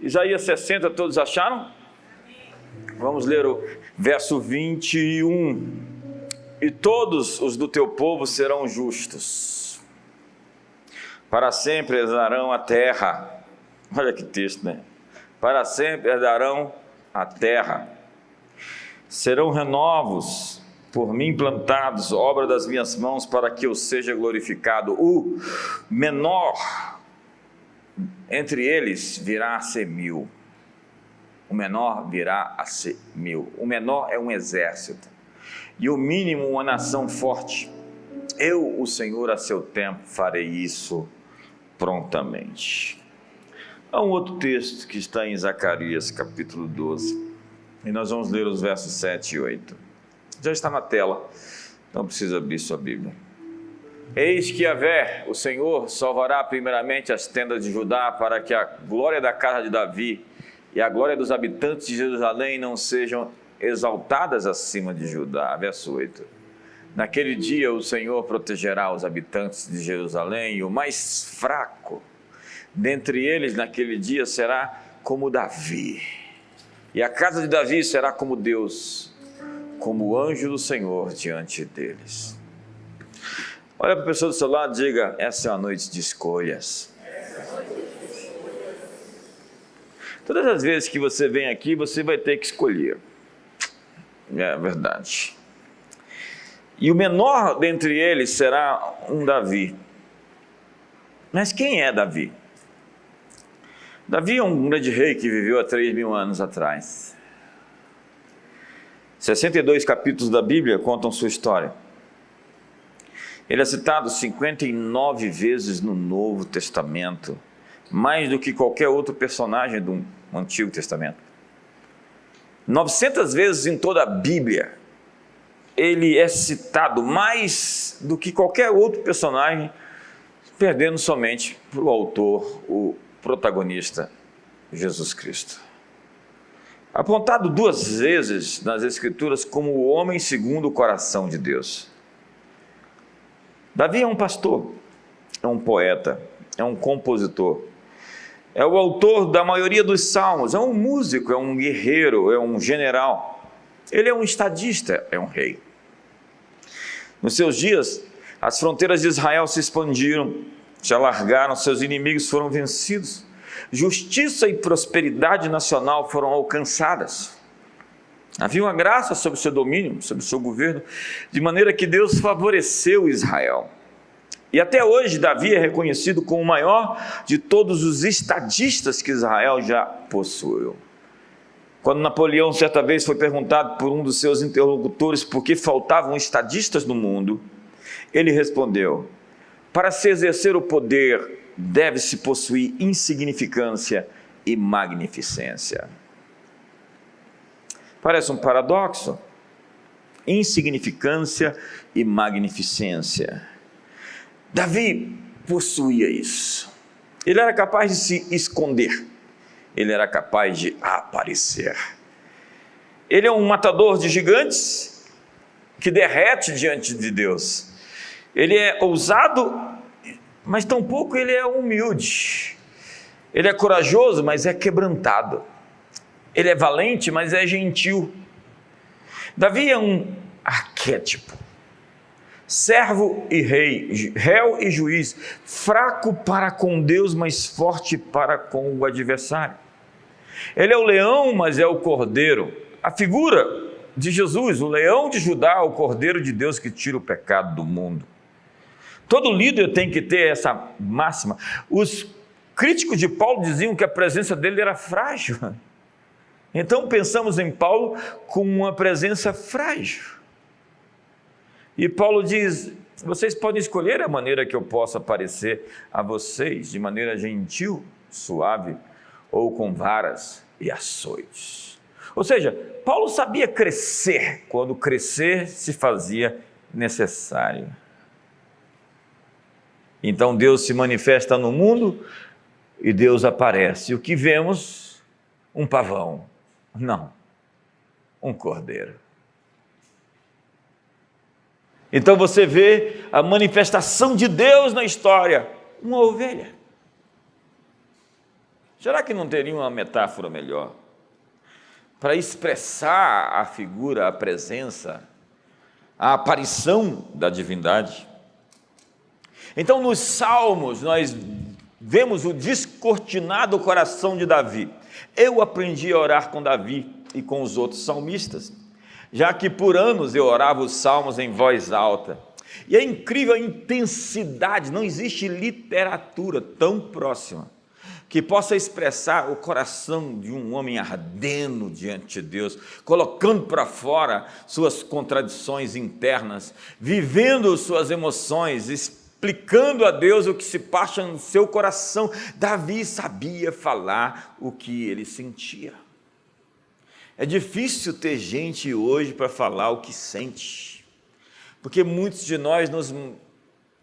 Isaías 60, todos acharam? Vamos ler o verso 21. E todos os do teu povo serão justos, para sempre herdarão a terra. Olha que texto, né? Para sempre herdarão a terra. Serão renovos por mim plantados, obra das minhas mãos, para que eu seja glorificado. O menor entre eles virá a ser 1000. O menor virá a ser 1000. O menor é um exército, e o mínimo uma nação forte. Eu, o Senhor, a seu tempo, farei isso prontamente. Há um outro texto que está em Zacarias, capítulo 12, e nós vamos ler os versos 7 e 8. Já está na tela, não precisa abrir sua Bíblia. Eis que Yahvé, o Senhor, salvará primeiramente as tendas de Judá, para que a glória da casa de Davi e a glória dos habitantes de Jerusalém não sejam exaltadas acima de Judá. Verso 8. Naquele dia o Senhor protegerá os habitantes de Jerusalém, e o mais fraco dentre eles naquele dia será como Davi, e a casa de Davi será como Deus, como o anjo do Senhor diante deles. Olha para a pessoa do seu lado e diga: essa é uma noite de escolhas. Todas as vezes que você vem aqui, você vai ter que escolher. É verdade. E o menor dentre eles será um Davi. Mas quem é Davi? Davi é um grande rei que viveu há 3.000 anos atrás. 62 capítulos da Bíblia contam sua história. Ele é citado 59 vezes no Novo Testamento, mais do que qualquer outro personagem do Antigo Testamento. 900 vezes em toda a Bíblia ele é citado, mais do que qualquer outro personagem, perdendo somente para o autor, o protagonista, Jesus Cristo. Apontado 2 vezes nas Escrituras como o homem segundo o coração de Deus. Davi é um pastor, é um poeta, é um compositor, é o autor da maioria dos salmos, é um músico, é um guerreiro, é um general. Ele é um estadista, é um rei. Nos seus dias, as fronteiras de Israel se expandiram, se alargaram, seus inimigos foram vencidos, justiça e prosperidade nacional foram alcançadas. Havia uma graça sobre o seu domínio, sobre o seu governo, de maneira que Deus favoreceu Israel. E até hoje Davi é reconhecido como o maior de todos os estadistas que Israel já possuiu. Quando Napoleão certa vez foi perguntado por um dos seus interlocutores por que faltavam estadistas no mundo, ele respondeu: para se exercer o poder, deve-se possuir insignificância e magnificência. Parece um paradoxo. Insignificância e magnificência. Davi possuía isso. Ele era capaz de se esconder. Ele era capaz de aparecer. Ele é um matador de gigantes que derrete diante de Deus. Ele é ousado, mas tampouco ele é humilde. Ele é corajoso, mas é quebrantado. Ele é valente, mas é gentil. Davi é um arquétipo. Servo e rei, réu e juiz, fraco para com Deus, mas forte para com o adversário. Ele é o leão, mas é o cordeiro. A figura de Jesus, o leão de Judá, o cordeiro de Deus que tira o pecado do mundo. Todo líder tem que ter essa máxima. Os críticos de Paulo diziam que a presença dele era frágil. Então pensamos em Paulo com uma presença frágil. E Paulo diz: vocês podem escolher a maneira que eu possa aparecer a vocês, de maneira gentil, suave, ou com varas e açoites. Ou seja, Paulo sabia crescer, quando crescer se fazia necessário. Então Deus se manifesta no mundo e Deus aparece. E o que vemos? Um pavão. Não, um cordeiro. Então você vê a manifestação de Deus na história, uma ovelha. Será que não teria uma metáfora melhor para expressar a figura, a presença, a aparição da divindade? Então, nos Salmos, nós vemos o descortinado coração de Davi. Eu aprendi a orar com Davi e com os outros salmistas, já que por anos eu orava os salmos em voz alta. E é incrível a intensidade, não existe literatura tão próxima que possa expressar o coração de um homem ardendo diante de Deus, colocando para fora suas contradições internas, vivendo suas emoções, explicando a Deus o que se passa no seu coração. Davi sabia falar o que ele sentia. É difícil ter gente hoje para falar o que sente, porque muitos de nós nos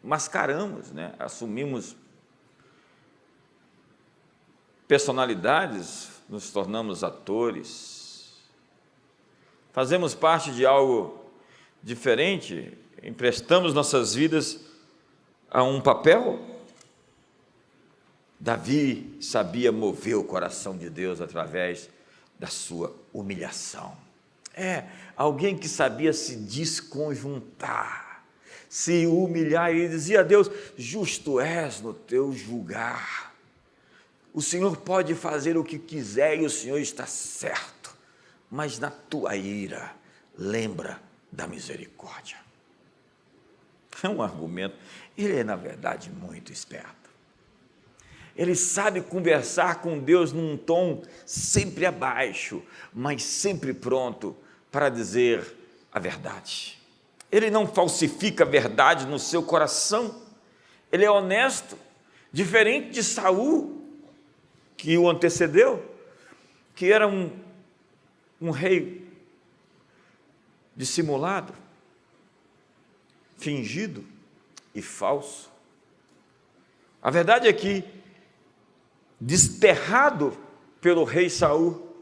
mascaramos, né? Assumimos personalidades, nos tornamos atores, fazemos parte de algo diferente, emprestamos nossas vidas a um papel. Davi sabia mover o coração de Deus através da sua humilhação. Alguém que sabia se desconjuntar, se humilhar, e dizia a Deus: justo és no teu julgar. O Senhor pode fazer o que quiser e o Senhor está certo, mas na tua ira, lembra da misericórdia. É um argumento, ele é na verdade muito esperto. Ele sabe conversar com Deus num tom sempre abaixo, mas sempre pronto para dizer a verdade. Ele não falsifica a verdade no seu coração, ele é honesto, diferente de Saul, que o antecedeu, que era um rei dissimulado, fingido e falso. A verdade é que, desterrado pelo rei Saul,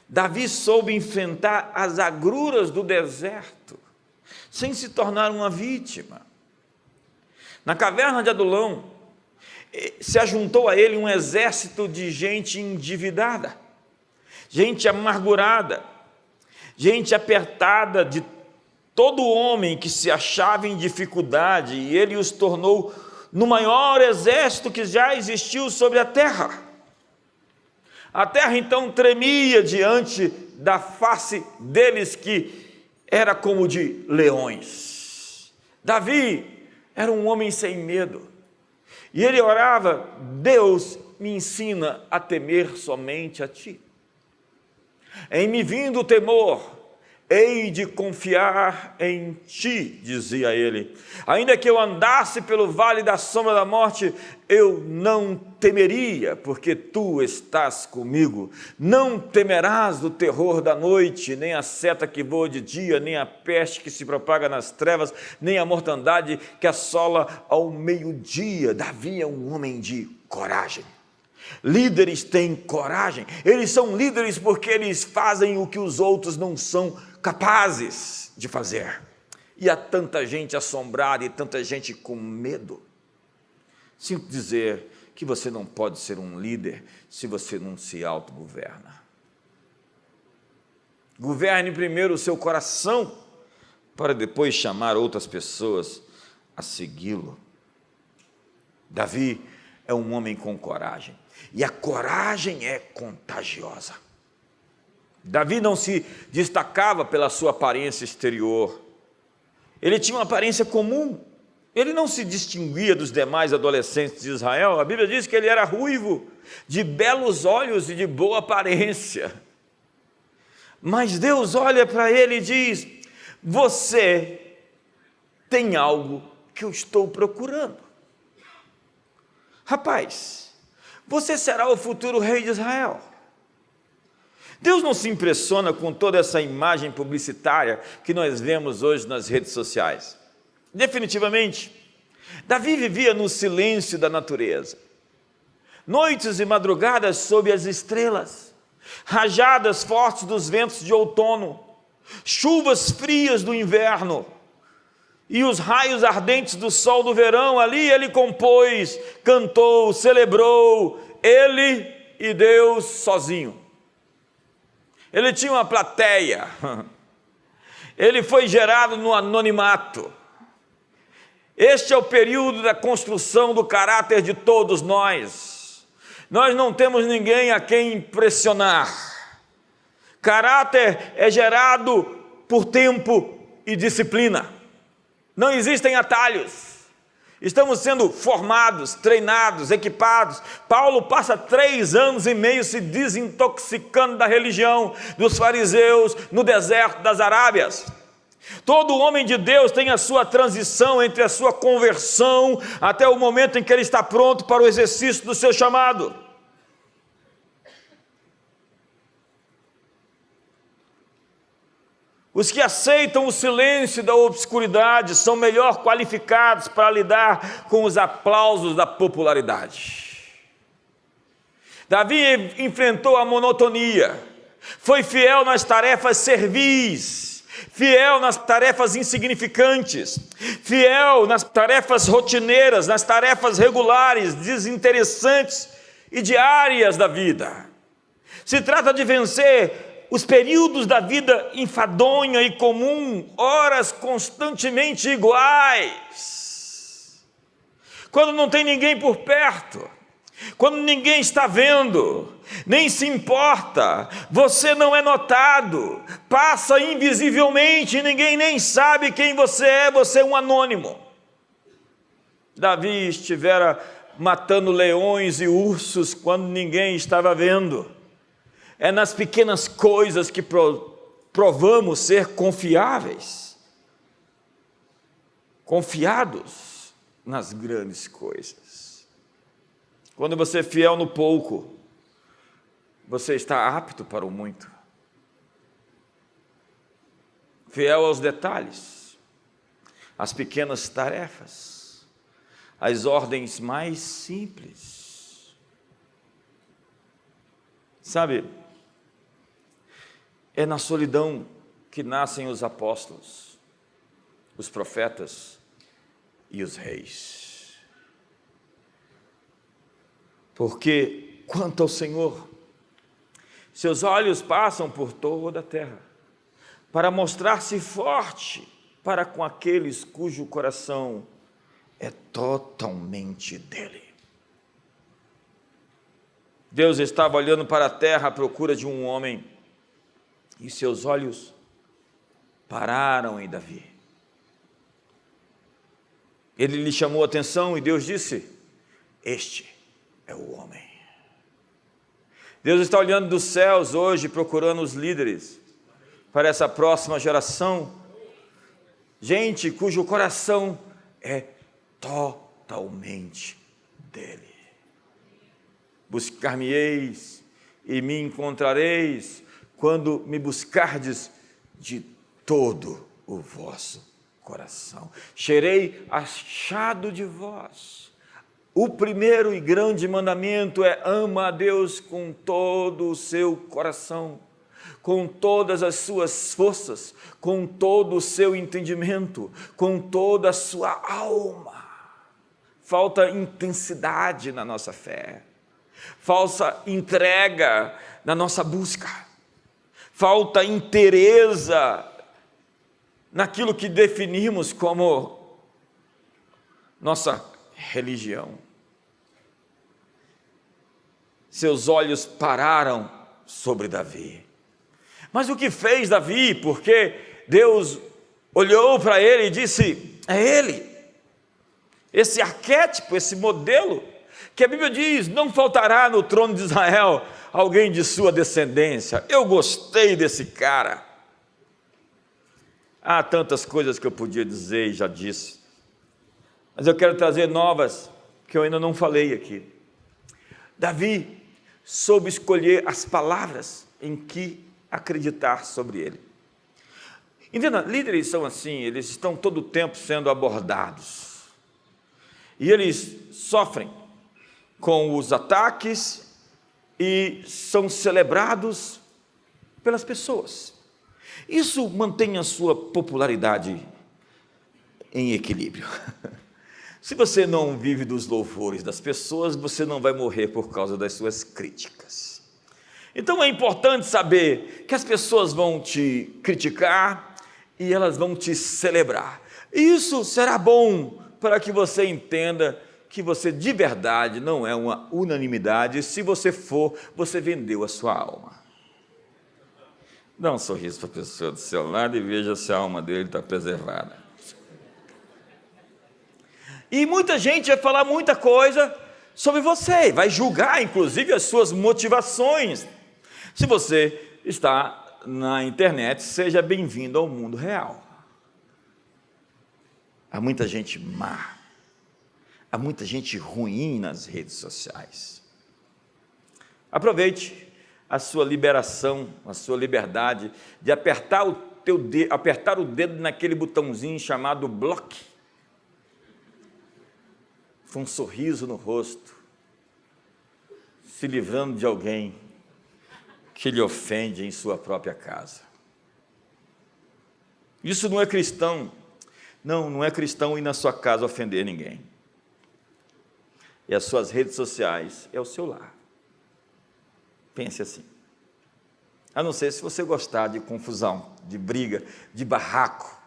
Davi soube enfrentar as agruras do deserto, sem se tornar uma vítima. Na caverna de Adulão, se ajuntou a ele um exército de gente endividada, gente amargurada, gente apertada, de todo homem que se achava em dificuldade, e ele os tornou no maior exército que já existiu sobre a terra. A terra então tremia diante da face deles, que era como de leões. Davi era um homem sem medo, e ele orava: Deus, me ensina a temer somente a ti. Em me vindo o temor, hei de confiar em ti, dizia ele. Ainda que eu andasse pelo vale da sombra da morte, eu não temeria, porque tu estás comigo. Não temerás do terror da noite, nem a seta que voa de dia, nem a peste que se propaga nas trevas, nem a mortandade que assola ao meio-dia. Davi é um homem de coragem. Líderes têm coragem, eles são líderes porque eles fazem o que os outros não são capazes de fazer. E há tanta gente assombrada e tanta gente com medo. Sinto dizer que você não pode ser um líder se você não se autogoverna. Governe primeiro o seu coração, para depois chamar outras pessoas a segui-lo. Davi é um homem com coragem, e a coragem é contagiosa. Davi não se destacava pela sua aparência exterior, ele tinha uma aparência comum, ele não se distinguia dos demais adolescentes de Israel. A Bíblia diz que ele era ruivo, de belos olhos e de boa aparência, mas Deus olha para ele e diz: você tem algo que eu estou procurando. Rapaz, você será o futuro rei de Israel. Deus não se impressiona com toda essa imagem publicitária que nós vemos hoje nas redes sociais. Definitivamente, Davi vivia no silêncio da natureza. Noites e madrugadas sob as estrelas, rajadas fortes dos ventos de outono, chuvas frias do inverno, e os raios ardentes do sol do verão. Ali ele compôs, cantou, celebrou. Ele e Deus sozinho. Ele tinha uma plateia. Ele foi gerado no anonimato. Este é o período da construção do caráter de todos nós. Nós não temos ninguém a quem impressionar. Caráter é gerado por tempo e disciplina. Não existem atalhos. Estamos sendo formados, treinados, equipados. Paulo passa 3 anos e meio se desintoxicando da religião dos fariseus no deserto das Arábias. Todo homem de Deus tem a sua transição entre a sua conversão até o momento em que ele está pronto para o exercício do seu chamado. Os que aceitam o silêncio da obscuridade são melhor qualificados para lidar com os aplausos da popularidade. Davi enfrentou a monotonia, foi fiel nas tarefas servis, fiel nas tarefas insignificantes, fiel nas tarefas rotineiras, nas tarefas regulares, desinteressantes e diárias da vida. Se trata de vencer os períodos da vida enfadonha e comum, horas constantemente iguais, quando não tem ninguém por perto, quando ninguém está vendo, nem se importa, você não é notado, passa invisivelmente, ninguém nem sabe quem você é um anônimo. Davi estivera matando leões e ursos quando ninguém estava vendo. É nas pequenas coisas que provamos ser confiáveis, confiados nas grandes coisas. Quando você é fiel no pouco, você está apto para o muito. Fiel aos detalhes, às pequenas tarefas, às ordens mais simples. Sabe, é na solidão que nascem os apóstolos, os profetas e os reis. Porque, quanto ao Senhor, seus olhos passam por toda a terra, para mostrar-se forte para com aqueles cujo coração é totalmente dele. Deus estava olhando para a terra à procura de um homem, e seus olhos pararam em Davi. Ele lhe chamou a atenção e Deus disse: este é o homem. Deus está olhando dos céus hoje, procurando os líderes para essa próxima geração, gente cujo coração é totalmente dele. Buscar-me-eis e me encontrareis quando me buscardes de todo o vosso coração. Serei achado de vós. O primeiro e grande mandamento é: ama a Deus com todo o seu coração, com todas as suas forças, com todo o seu entendimento, com toda a sua alma. Falta intensidade na nossa fé, falta entrega na nossa busca, falta inteireza naquilo que definimos como nossa religião. Seus olhos pararam sobre Davi. Mas o que fez Davi? Porque Deus olhou para ele e disse: é ele, esse arquétipo, esse modelo, que a Bíblia diz: não faltará no trono de Israel alguém de sua descendência. Eu gostei desse cara. Há tantas coisas que eu podia dizer e já disse, mas eu quero trazer novas que eu ainda não falei aqui. Davi soube escolher as palavras em que acreditar sobre ele. Entenda, líderes são assim, eles estão todo o tempo sendo abordados, e eles sofrem com os ataques e são celebrados pelas pessoas. Isso mantém a sua popularidade em equilíbrio. Se você não vive dos louvores das pessoas, você não vai morrer por causa das suas críticas. Então é importante saber que as pessoas vão te criticar e elas vão te celebrar. Isso será bom para que você entenda que você de verdade não é uma unanimidade. Se você for, você vendeu a sua alma. Dá um sorriso para a pessoa do seu lado e veja se a alma dele está preservada. E muita gente vai falar muita coisa sobre você, vai julgar inclusive as suas motivações. Se você está na internet, seja bem-vindo ao mundo real. Há muita gente má, há muita gente ruim nas redes sociais. Aproveite a sua liberação, a sua liberdade de apertar o dedo naquele botãozinho chamado bloque, com um sorriso no rosto, se livrando de alguém que lhe ofende em sua própria casa. Isso não é cristão. Não é cristão ir na sua casa ofender ninguém. E as suas redes sociais é o seu lar. Pense assim. A não ser se você gostar de confusão, de briga, de barraco.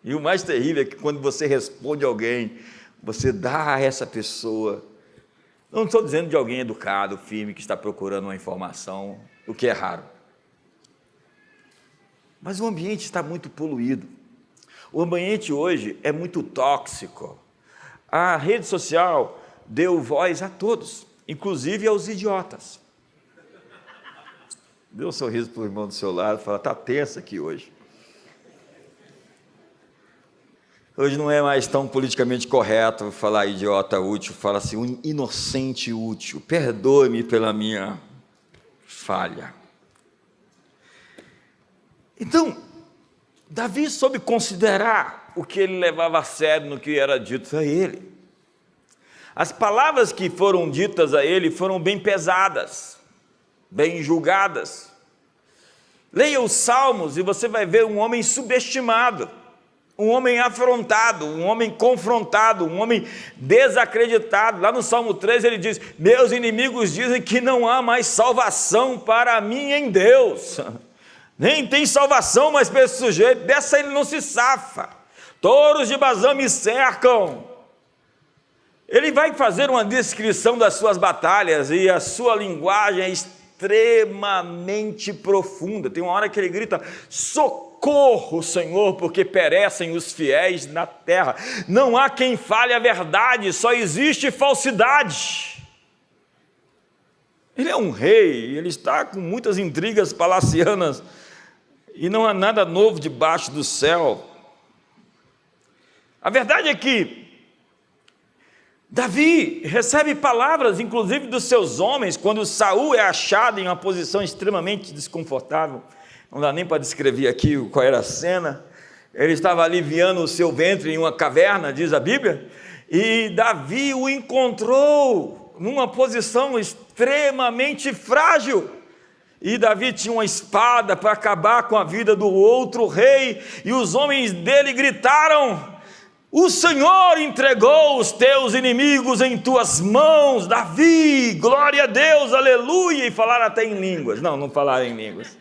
E o mais terrível é que quando você responde a alguém, você dá a essa pessoa, não estou dizendo de alguém educado, firme, que está procurando uma informação, o que é raro. Mas o ambiente está muito poluído. O ambiente hoje é muito tóxico. A rede social deu voz a todos, inclusive aos idiotas. Dê um sorriso para o irmão do seu lado e fala, está tenso aqui hoje. Hoje não é mais tão politicamente correto falar idiota útil, fala assim, um inocente útil, perdoe-me pela minha falha. Então, Davi soube considerar o que ele levava a sério no que era dito a ele. As palavras que foram ditas a ele foram bem pesadas, bem julgadas. Leia os Salmos e você vai ver um homem subestimado, um homem afrontado, um homem confrontado, um homem desacreditado. Lá no Salmo 13 ele diz, meus inimigos dizem que não há mais salvação para mim em Deus. Nem tem salvação mais para esse sujeito, dessa ele não se safa. Touros de Bazã me cercam. Ele vai fazer uma descrição das suas batalhas e a sua linguagem é extremamente profunda. Tem uma hora que ele grita, socorro, Senhor, porque perecem os fiéis na terra. Não há quem fale a verdade, só existe falsidade. Ele é um rei, ele está com muitas intrigas palacianas e não há nada novo debaixo do céu. A verdade é que Davi recebe palavras, inclusive dos seus homens, quando Saul é achado em uma posição extremamente desconfortável. Não dá nem para descrever aqui qual era a cena. Ele estava aliviando o seu ventre em uma caverna, diz a Bíblia, e Davi o encontrou numa posição extremamente frágil. E Davi tinha uma espada para acabar com a vida do outro rei, e os homens dele gritaram, o Senhor entregou os teus inimigos em tuas mãos, Davi, glória a Deus, aleluia, e falaram até em línguas. Não falaram em línguas.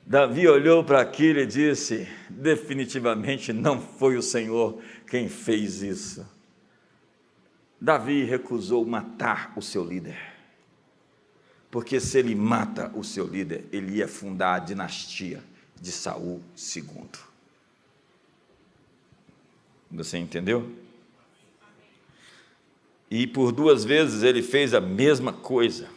Davi olhou para aquilo e disse, definitivamente não foi o Senhor quem fez isso. Davi recusou matar o seu líder, porque se ele mata o seu líder, ele ia fundar a dinastia de Saul II. Você entendeu? E por 2 vezes ele fez a mesma coisa.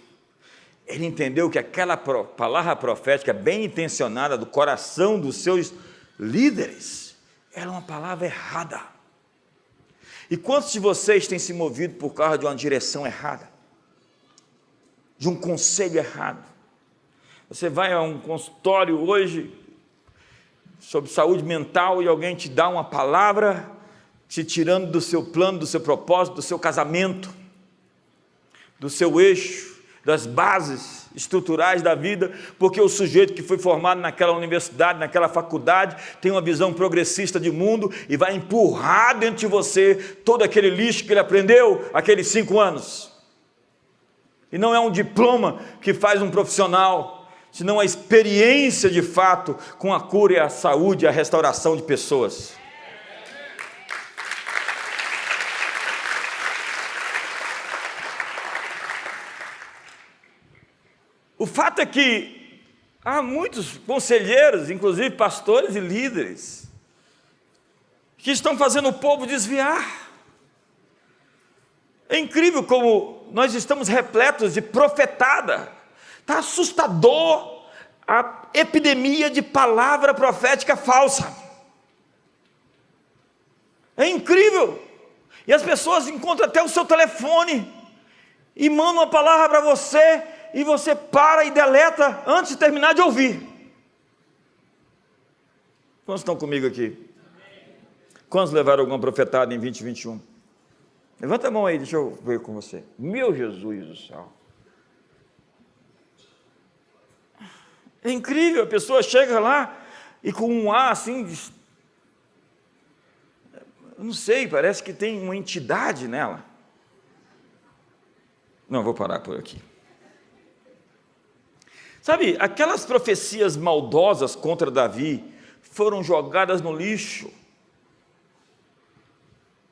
Ele entendeu que aquela palavra profética bem intencionada do coração dos seus líderes era uma palavra errada. E quantos de vocês têm se movido por causa de uma direção errada? De um conselho errado? Você vai a um consultório hoje sobre saúde mental e alguém te dá uma palavra te tirando do seu plano, do seu propósito, do seu casamento, do seu eixo, das bases estruturais da vida, porque o sujeito que foi formado naquela universidade, naquela faculdade, tem uma visão progressista de mundo e vai empurrar dentro de você todo aquele lixo que ele aprendeu aqueles 5 anos. E não é um diploma que faz um profissional, senão a experiência de fato com a cura e a saúde e a restauração de pessoas. O fato é que há muitos conselheiros, inclusive pastores e líderes, que estão fazendo o povo desviar. É incrível como nós estamos repletos de profetada. Está assustador a epidemia de palavra profética falsa. É incrível. E as pessoas encontram até o seu telefone e mandam uma palavra para você, e você para e deleta antes de terminar de ouvir. Quantos estão comigo aqui? Quantos levaram alguma profetada em 2021? Levanta a mão aí, deixa eu ver com você. Meu Jesus do céu. É incrível, a pessoa chega lá e com um ar assim, eu não sei, parece que tem uma entidade nela. Não, vou parar por aqui. Sabe, aquelas profecias maldosas contra Davi foram jogadas no lixo.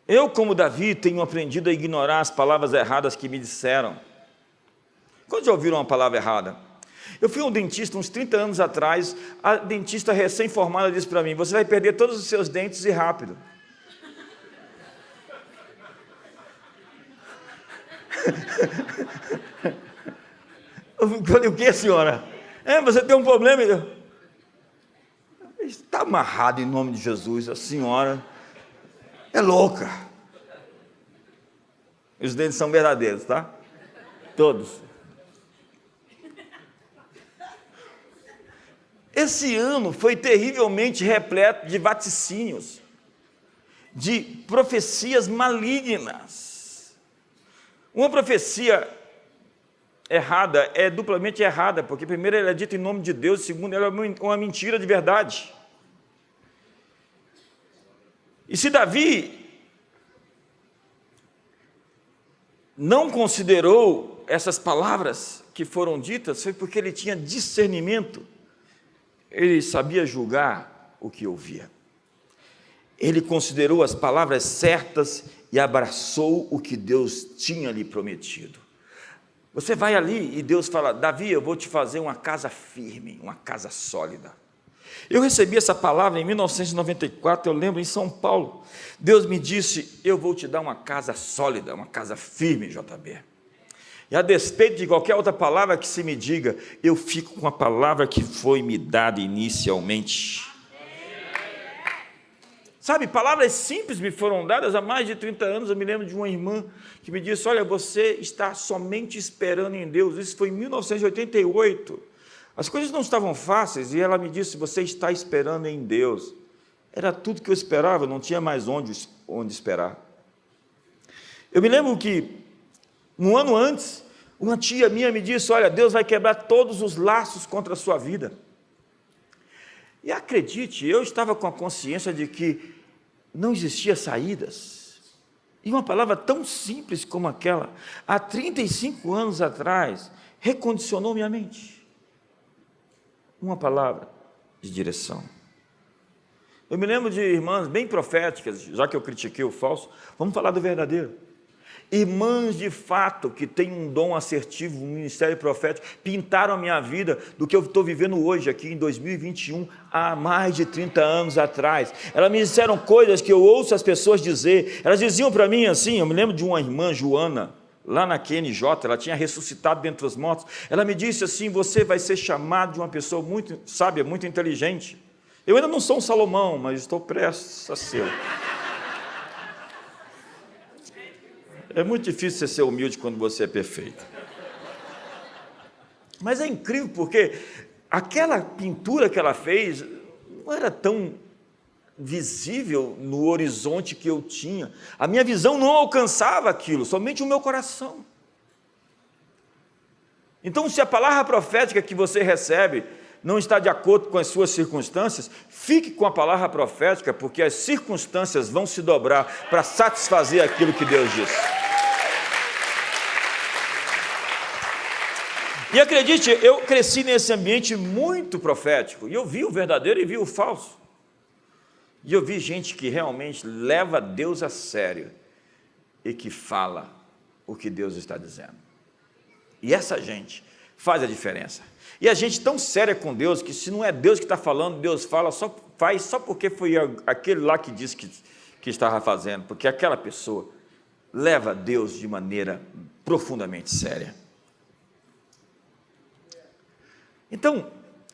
Eu, como Davi, tenho aprendido a ignorar as palavras erradas que me disseram. Quando já ouviram uma palavra errada? Eu fui a um dentista uns 30 anos atrás, a dentista recém-formada disse para mim: você vai perder todos os seus dentes e rápido. Eu falei: o que, senhora? Você tem um problema? Está amarrado em nome de Jesus, a senhora é louca. Os dentes são verdadeiros, tá? Todos. Esse ano foi terrivelmente repleto de vaticínios, de profecias malignas. Uma profecia errada é duplamente errada, porque primeiro ela é dita em nome de Deus, segundo ela é uma mentira de verdade. E se Davi não considerou essas palavras que foram ditas, foi porque ele tinha discernimento, ele sabia julgar o que ouvia. Ele considerou as palavras certas e abraçou o que Deus tinha lhe prometido. Você vai ali e Deus fala: Davi, eu vou te fazer uma casa firme, uma casa sólida. Eu recebi essa palavra em 1994, eu lembro, em São Paulo. Deus me disse: eu vou te dar uma casa sólida, uma casa firme, JB. E a despeito de qualquer outra palavra que se me diga, eu fico com a palavra que foi me dada inicialmente. Sabe, palavras simples me foram dadas há mais de 30 anos. Eu me lembro de uma irmã que me disse: olha, você está somente esperando em Deus. Isso foi em 1988. As coisas não estavam fáceis e ela me disse: você está esperando em Deus. Era tudo que eu esperava, não tinha mais onde esperar. Eu me lembro que, um ano antes, uma tia minha me disse: olha, Deus vai quebrar todos os laços contra a sua vida. E acredite, eu estava com a consciência de que não existia saídas. E uma palavra tão simples como aquela, há 35 anos atrás, recondicionou minha mente. Uma palavra de direção. Eu me lembro de irmãs bem proféticas, já que eu critiquei o falso, vamos falar do verdadeiro. Irmãs de fato que têm um dom assertivo, um ministério profético, pintaram a minha vida do que eu estou vivendo hoje aqui em 2021, há mais de 30 anos atrás. Elas me disseram coisas que eu ouço as pessoas dizer. Elas diziam para mim assim, eu me lembro de uma irmã, Joana, lá na QNJ, ela tinha ressuscitado dentre os mortos. Ela me disse assim: você vai ser chamado de uma pessoa muito sábia, muito inteligente. Eu ainda não sou um Salomão, mas estou prestes a ser. É muito difícil você ser humilde quando você é perfeito. Mas é incrível porque aquela pintura que ela fez não era tão visível no horizonte que eu tinha. A minha visão não alcançava aquilo, somente o meu coração. Então, se a palavra profética que você recebe não está de acordo com as suas circunstâncias, fique com a palavra profética, porque as circunstâncias vão se dobrar para satisfazer aquilo que Deus disse. E acredite, eu cresci nesse ambiente muito profético, e eu vi o verdadeiro e vi o falso. E eu vi gente que realmente leva Deus a sério e que fala o que Deus está dizendo. E essa gente faz a diferença. E a gente tão séria com Deus, que se não é Deus que está falando, Deus faz só porque foi aquele lá que disse que estava fazendo, porque aquela pessoa leva Deus de maneira profundamente séria. Então,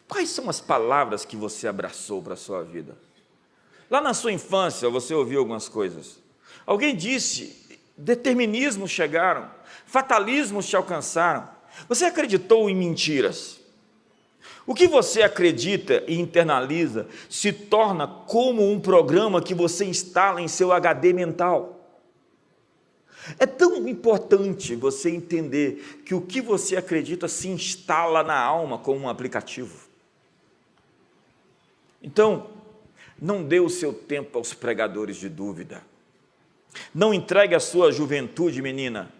quais são as palavras que você abraçou para a sua vida? Lá na sua infância, você ouviu algumas coisas. Alguém disse, determinismos chegaram, fatalismos te alcançaram. Você acreditou em mentiras. O que você acredita e internaliza se torna como um programa que você instala em seu HD mental. É tão importante você entender que o que você acredita se instala na alma como um aplicativo. Então, não dê o seu tempo aos pregadores de dúvida. Não entregue a sua juventude, menina,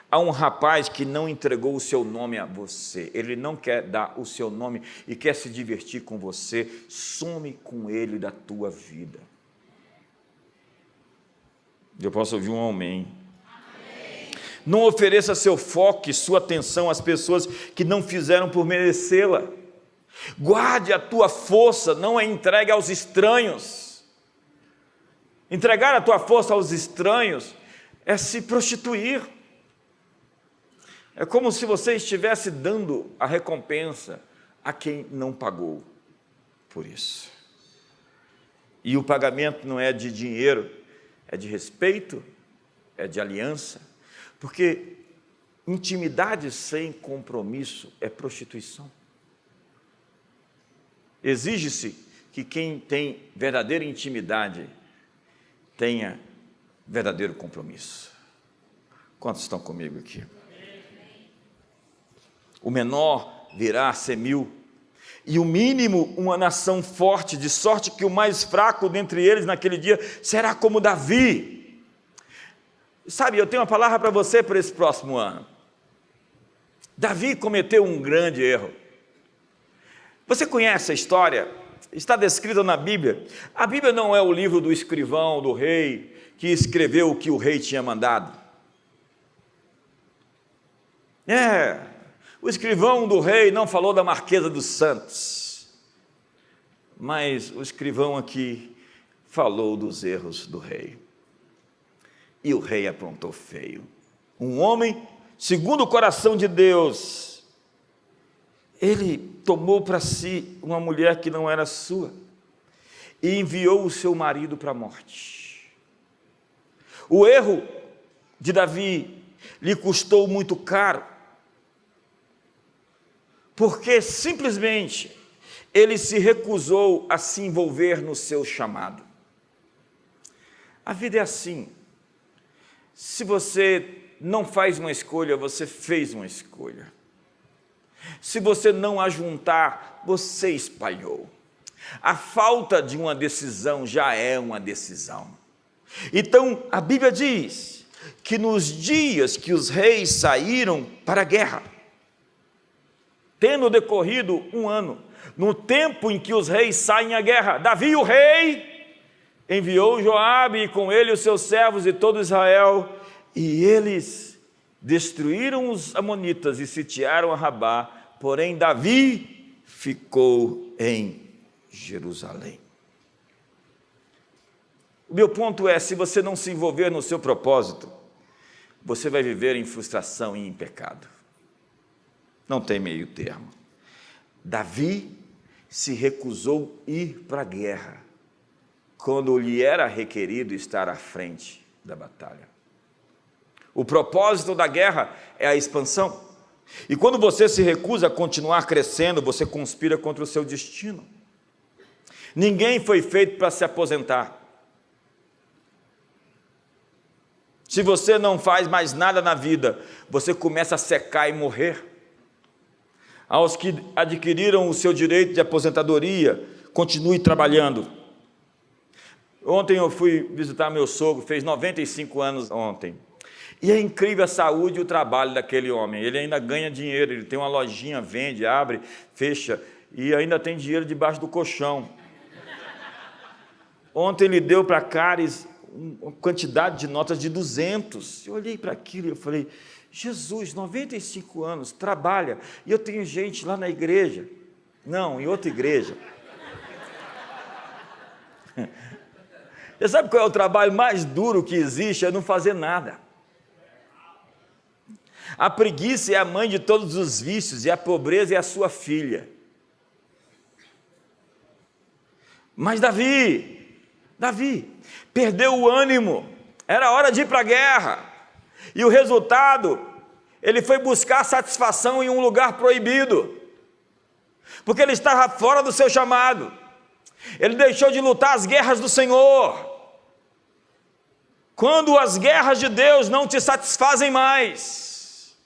a um rapaz que não entregou o seu nome a você. Ele não quer dar o seu nome e quer se divertir com você. Some com ele da tua vida. Eu posso ouvir um amém. Não ofereça seu foco e sua atenção às pessoas que não fizeram por merecê-la. Guarde a tua força, não a entregue aos estranhos. Entregar a tua força aos estranhos é se prostituir. É como se você estivesse dando a recompensa a quem não pagou por isso. E o pagamento não é de dinheiro, é de respeito, é de aliança. Porque intimidade sem compromisso é prostituição. Exige-se que quem tem verdadeira intimidade tenha verdadeiro compromisso. Quantos estão comigo aqui? O menor virá a ser 1000, e o mínimo uma nação forte, de sorte que o mais fraco dentre eles naquele dia será como Davi. Sabe, eu tenho uma palavra para você para esse próximo ano. Davi cometeu um grande erro. Você conhece a história? Está descrita na Bíblia. A Bíblia não é o livro do escrivão, do rei, que escreveu o que o rei tinha mandado. O escrivão do rei não falou da Marquesa dos Santos, mas o escrivão aqui falou dos erros do rei. E o rei aprontou feio. Um homem segundo o coração de Deus, ele tomou para si uma mulher que não era sua e enviou o seu marido para a morte. O erro de Davi lhe custou muito caro, porque simplesmente ele se recusou a se envolver no seu chamado. A vida é assim. Se você não faz uma escolha, você fez uma escolha. Se você não ajuntar, você espalhou. A falta de uma decisão já é uma decisão. Então, a Bíblia diz que nos dias que os reis saíram para a guerra, tendo decorrido 1 ano, no tempo em que os reis saem à guerra, Davi, o rei, enviou Joabe e com ele os seus servos e todo Israel, e eles destruíram os amonitas e sitiaram a Rabá, porém Davi ficou em Jerusalém. O meu ponto é, se você não se envolver no seu propósito, você vai viver em frustração e em pecado. Não tem meio termo. Davi se recusou ir para a guerra, quando lhe era requerido estar à frente da batalha. O propósito da guerra é a expansão. E quando você se recusa a continuar crescendo, você conspira contra o seu destino. Ninguém foi feito para se aposentar. Se você não faz mais nada na vida, você começa a secar e morrer. Aos que adquiriram o seu direito de aposentadoria, continue trabalhando. Ontem eu fui visitar meu sogro, fez 95 anos ontem. E é incrível a saúde e o trabalho daquele homem. Ele ainda ganha dinheiro, ele tem uma lojinha, vende, abre, fecha, e ainda tem dinheiro debaixo do colchão. Ontem ele deu para Caris uma quantidade de notas de 200. Eu olhei para aquilo e eu falei, Jesus, 95 anos, trabalha. E eu tenho gente lá na igreja. Não, em outra igreja. Você sabe qual é o trabalho mais duro que existe? É não fazer nada. A preguiça é a mãe de todos os vícios e a pobreza é a sua filha. Mas Davi perdeu o ânimo, era hora de ir para a guerra, e o resultado, ele foi buscar satisfação em um lugar proibido, porque ele estava fora do seu chamado, ele deixou de lutar as guerras do Senhor. Quando as guerras de Deus não te satisfazem mais,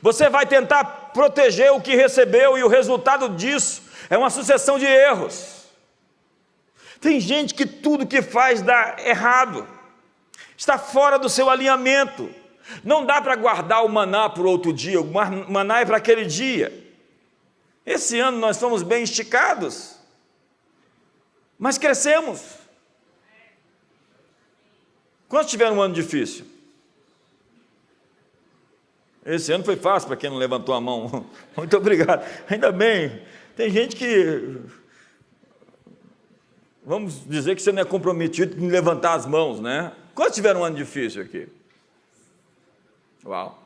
você vai tentar proteger o que recebeu, e o resultado disso é uma sucessão de erros. Tem gente que tudo que faz dá errado, está fora do seu alinhamento. Não dá para guardar o maná para o outro dia, o maná é para aquele dia. Esse ano nós fomos bem esticados, mas crescemos. Quantos tiveram um ano difícil? Esse ano foi fácil para quem não levantou a mão. Muito obrigado. Ainda bem, tem gente que... Vamos dizer que você não é comprometido em levantar as mãos, né? Quantos tiveram um ano difícil aqui? Uau!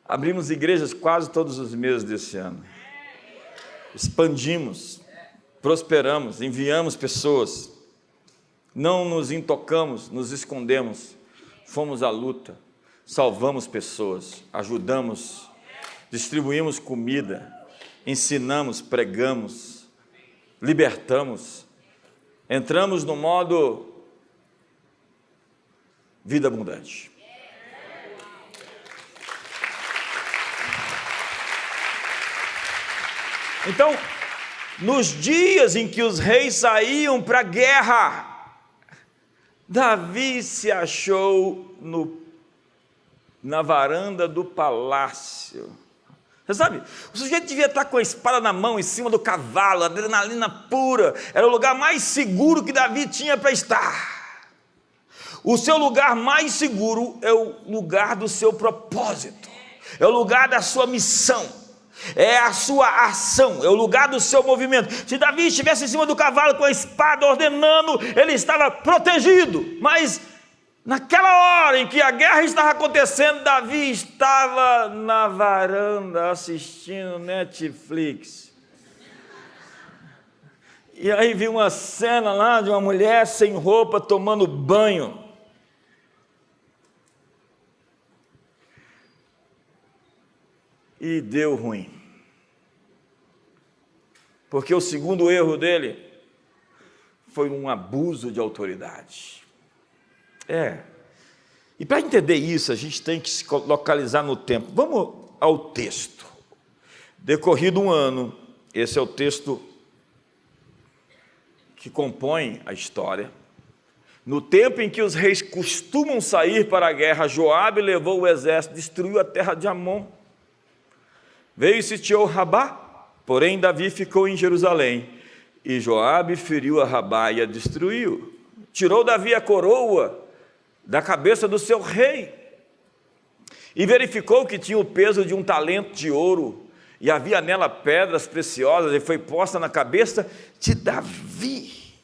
Abrimos igrejas quase todos os meses desse ano. Expandimos, prosperamos, enviamos pessoas. Não nos intocamos, nos escondemos. Fomos à luta, salvamos pessoas, ajudamos, distribuímos comida, ensinamos, pregamos, libertamos. Entramos no modo vida abundante. Então, nos dias em que os reis saíam para a guerra, Davi se achou na varanda do palácio. Você sabe, o sujeito devia estar com a espada na mão, em cima do cavalo, adrenalina pura, era o lugar mais seguro que Davi tinha para estar. O seu lugar mais seguro é o lugar do seu propósito, é o lugar da sua missão, é a sua ação, é o lugar do seu movimento. Se Davi estivesse em cima do cavalo com a espada ordenando, ele estava protegido, mas naquela hora em que a guerra estava acontecendo, Davi estava na varanda assistindo Netflix. E aí viu uma cena lá de uma mulher sem roupa tomando banho. E deu ruim. Porque o segundo erro dele foi um abuso de autoridade. E para entender isso, a gente tem que se localizar no tempo. Vamos ao texto. Decorrido um ano, esse é o texto que compõe a história. No tempo em que os reis costumam sair para a guerra, Joabe levou o exército, destruiu a terra de Amon. Veio e sitiou Rabá, porém Davi ficou em Jerusalém. E Joabe feriu a Rabá e a destruiu. Tirou Davi a coroa da cabeça do seu rei, e verificou que tinha o peso de um talento de ouro, e havia nela pedras preciosas, e foi posta na cabeça de Davi,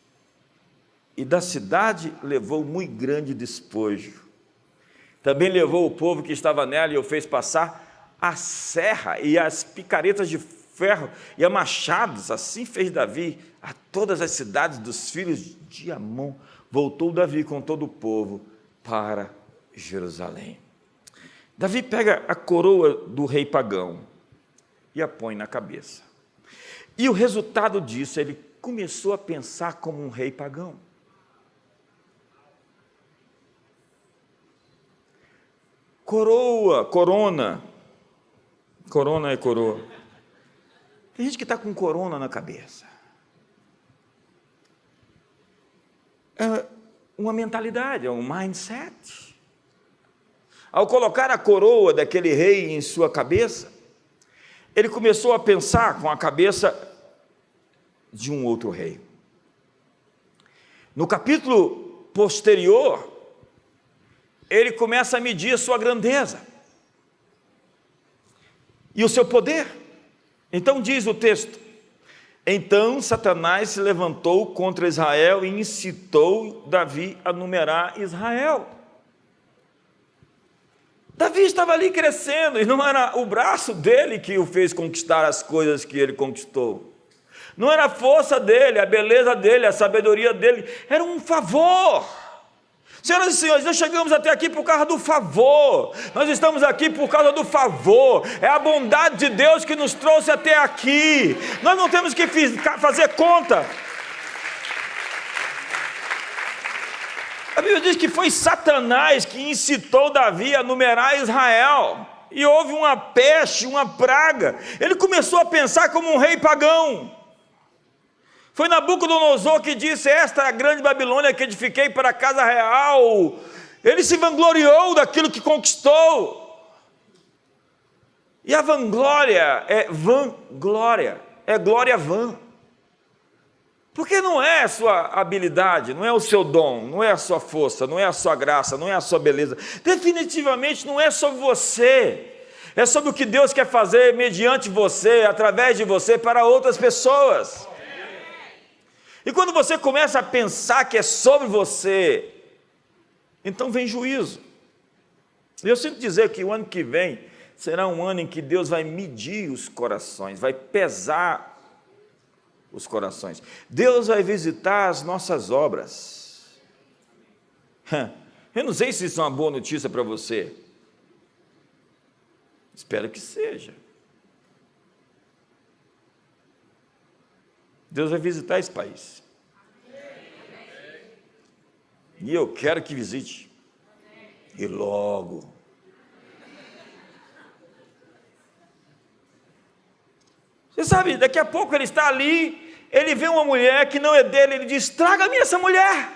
e da cidade levou muito grande despojo. Também levou o povo que estava nela, e o fez passar a serra, e as picaretas de ferro, e a machados. Assim fez Davi a todas as cidades dos filhos de Amon. Voltou Davi com todo o povo para Jerusalém. Davi pega a coroa do rei pagão e a põe na cabeça. E o resultado disso, ele começou a pensar como um rei pagão. Corona é coroa. Tem gente que está com corona na cabeça. É uma mentalidade, é um mindset. Ao colocar a coroa daquele rei em sua cabeça, ele começou a pensar com a cabeça de um outro rei. No capítulo posterior, ele começa a medir a sua grandeza e o seu poder. Então diz o texto: então Satanás se levantou contra Israel e incitou Davi a numerar Israel. Davi estava ali crescendo, e não era o braço dele que o fez conquistar as coisas que ele conquistou. Não era a força dele, a beleza dele, a sabedoria dele, era um favor. Senhoras e senhores, nós chegamos até aqui por causa do favor, nós estamos aqui por causa do favor, é a bondade de Deus que nos trouxe até aqui, nós não temos que fazer conta. A Bíblia diz que foi Satanás que incitou Davi a numerar Israel, e houve uma peste, uma praga, ele começou a pensar como um rei pagão. Foi Nabucodonosor que disse: esta é a grande Babilônia que edifiquei para a casa real. Ele se vangloriou daquilo que conquistou. E a vanglória é vanglória, é glória vã. Porque não é a sua habilidade, não é o seu dom, não é a sua força, não é a sua graça, não é a sua beleza. Definitivamente não é sobre você. É sobre o que Deus quer fazer mediante você, através de você, para outras pessoas. E quando você começa a pensar que é sobre você, então vem juízo. E eu sinto dizer que o ano que vem será um ano em que Deus vai medir os corações, vai pesar os corações. Deus vai visitar as nossas obras. Eu não sei se isso é uma boa notícia para você. Espero que seja. Deus vai visitar esse país. E eu quero que visite. E logo. Você sabe, daqui a pouco ele está ali, ele vê uma mulher que não é dele, ele diz: traga-me essa mulher.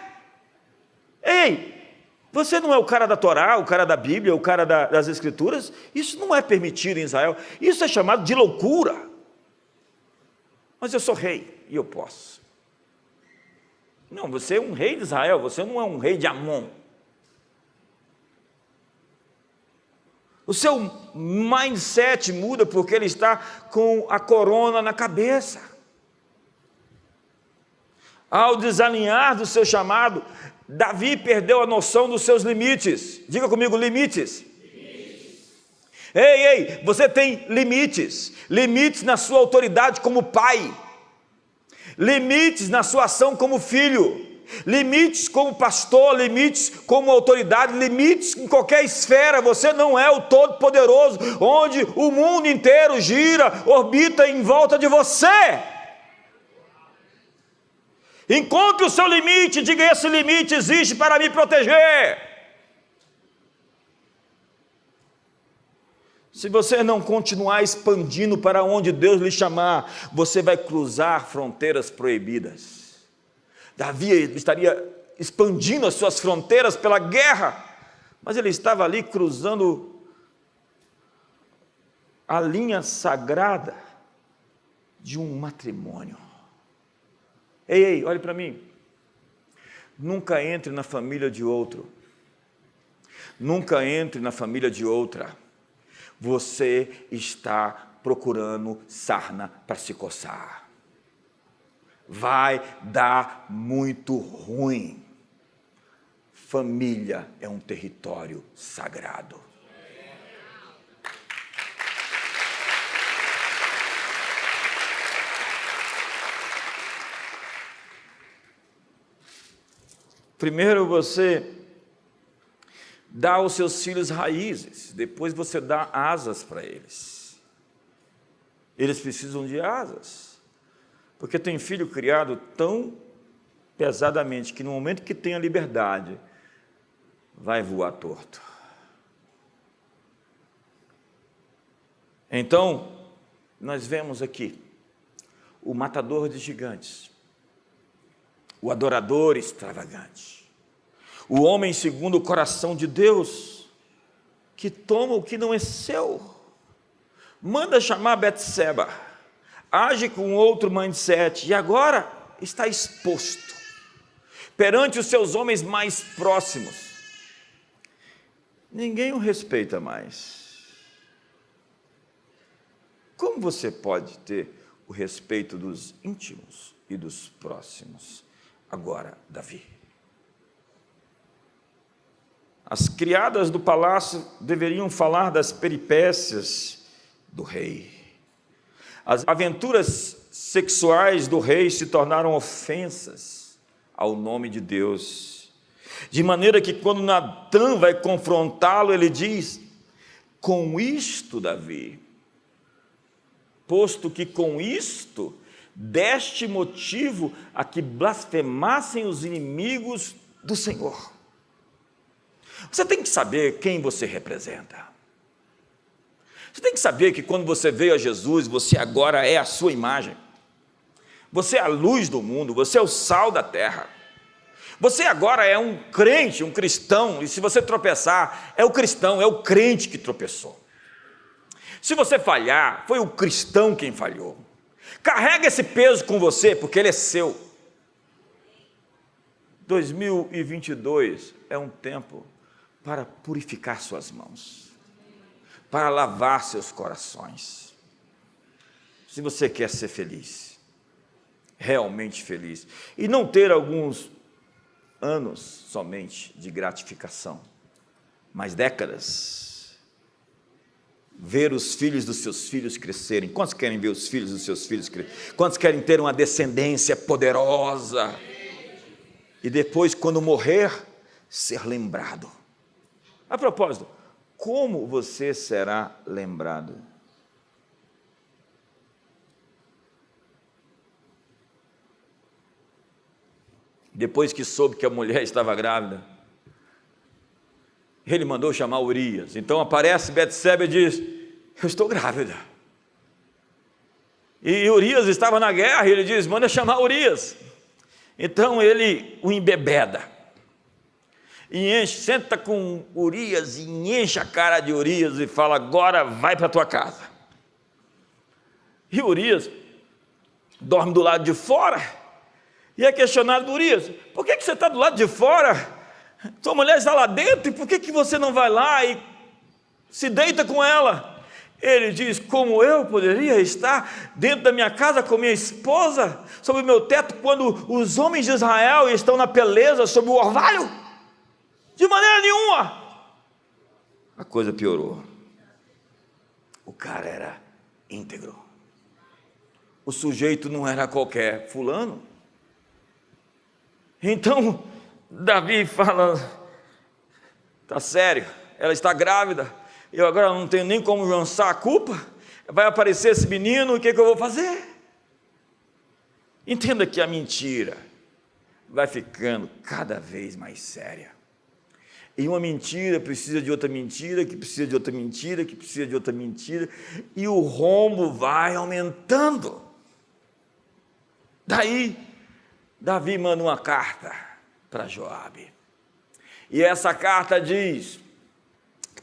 Ei, você não é o cara da Torá, o cara da Bíblia, o cara das Escrituras? Isso não é permitido em Israel. Isso é chamado de loucura. Mas eu sou rei e eu posso. Não, você é um rei de Israel, você não é um rei de Amon. O seu mindset muda porque ele está com a corona na cabeça. Ao desalinhar do seu chamado, Davi perdeu a noção dos seus limites. Diga comigo, limites. Ei, você tem limites. Limites na sua autoridade como pai. Limites na sua ação como filho. Limites como pastor, limites como autoridade, limites em qualquer esfera. Você não é o Todo-Poderoso, onde o mundo inteiro gira, orbita em volta de você. Encontre o seu limite, diga: esse limite existe para me proteger. Se você não continuar expandindo para onde Deus lhe chamar, você vai cruzar fronteiras proibidas. Davi estaria expandindo as suas fronteiras pela guerra, mas ele estava ali cruzando a linha sagrada de um matrimônio. Ei, olhe para mim. Nunca entre na família de outro. Nunca entre na família de outra. Você está procurando sarna para se coçar. Vai dar muito ruim. Família é um território sagrado. Primeiro você dá aos seus filhos raízes, depois você dá asas para eles. Eles precisam de asas, porque tem filho criado tão pesadamente que no momento que tem a liberdade, vai voar torto. Então, nós vemos aqui o matador de gigantes, o adorador extravagante, o homem segundo o coração de Deus, que toma o que não é seu, manda chamar Betseba, age com outro mindset e agora está exposto perante os seus homens mais próximos. Ninguém o respeita mais. Como você pode ter o respeito dos íntimos e dos próximos? Agora, Davi. As criadas do palácio deveriam falar das peripécias do rei. As aventuras sexuais do rei se tornaram ofensas ao nome de Deus. De maneira que quando Natã vai confrontá-lo, ele diz: com isto, Davi, posto que com isto deste motivo a que blasfemassem os inimigos do Senhor. Você tem que saber quem você representa. Você tem que saber que quando você veio a Jesus, você agora é a sua imagem. Você é a luz do mundo, você é o sal da terra. Você agora é um crente, um cristão, e se você tropeçar, é o cristão, é o crente que tropeçou. Se você falhar, foi o cristão quem falhou. Carrega esse peso com você, porque ele é seu. 2022 é um tempo para purificar suas mãos, para lavar seus corações. Se você quer ser feliz, realmente feliz, e não ter alguns anos somente de gratificação, mas décadas, ver os filhos dos seus filhos crescerem. Quantos querem ver os filhos dos seus filhos crescerem? Quantos querem ter uma descendência poderosa? E depois, quando morrer, ser lembrado. A propósito, como você será lembrado? Depois que soube que a mulher estava grávida, ele mandou chamar Urias. Então aparece Betseba e diz: eu estou grávida. E Urias estava na guerra, e ele diz: manda chamar Urias. Então ele o embebeda, e enche, senta com Urias, e enche a cara de Urias, e fala: agora vai para a tua casa. E Urias dorme do lado de fora, e é questionado por Urias: por que você está do lado de fora? Sua mulher está lá dentro, e por que você não vai lá e se deita com ela? Ele diz: como eu poderia estar dentro da minha casa com minha esposa, sob o meu teto, quando os homens de Israel estão na peleja sob o orvalho? De maneira nenhuma. A coisa piorou. O cara era íntegro. O sujeito não era qualquer fulano. Então Davi fala: tá sério, ela está grávida, eu agora não tenho nem como lançar a culpa, vai aparecer esse menino, o que eu vou fazer? Entenda que a mentira vai ficando cada vez mais séria, e uma mentira precisa de outra mentira, que precisa de outra mentira, que precisa de outra mentira, e o rombo vai aumentando. Daí Davi manda uma carta para Joabe, e essa carta diz: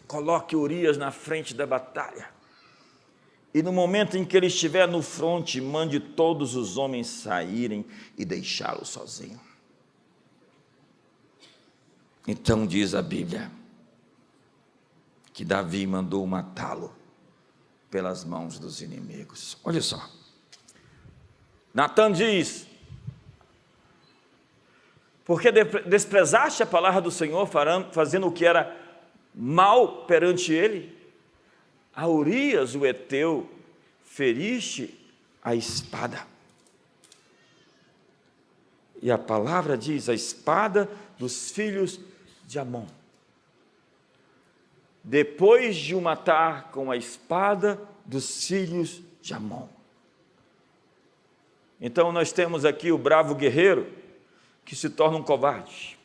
coloque Urias na frente da batalha, e no momento em que ele estiver no fronte, mande todos os homens saírem e deixá-lo sozinho. Então diz a Bíblia que Davi mandou matá-lo pelas mãos dos inimigos. Olha só, Natã diz: porque desprezaste a palavra do Senhor, fazendo o que era mal perante ele, a Urias o heteu feriste a espada. E a palavra diz: a espada dos filhos de Amon. Depois de o matar com a espada dos filhos de Amon. Então nós temos aqui o bravo guerreiro que se torna um covarde.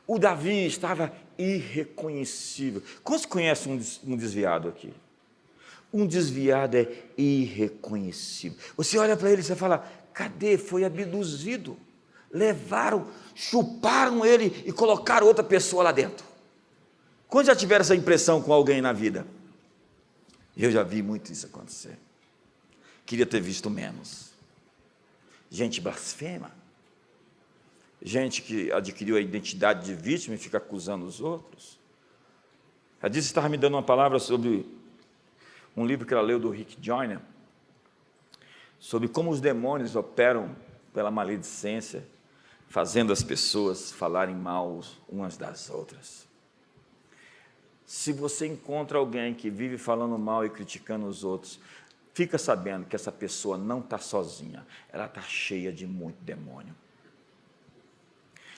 O Davi estava irreconhecível. Quantos conhecem um desviado aqui? Um desviado é irreconhecível. Você olha para ele e você fala: cadê? Foi abduzido. Levaram, chuparam ele e colocaram outra pessoa lá dentro. Quando já tiveram essa impressão com alguém na vida? Eu já vi muito isso acontecer. Queria ter visto menos. Gente blasfema. Gente que adquiriu a identidade de vítima e fica acusando os outros. A Diz estava me dando uma palavra sobre um livro que ela leu do Rick Joyner, sobre como os demônios operam pela maledicência, fazendo as pessoas falarem mal umas das outras. Se você encontra alguém que vive falando mal e criticando os outros, fica sabendo que essa pessoa não está sozinha, ela está cheia de muito demônio.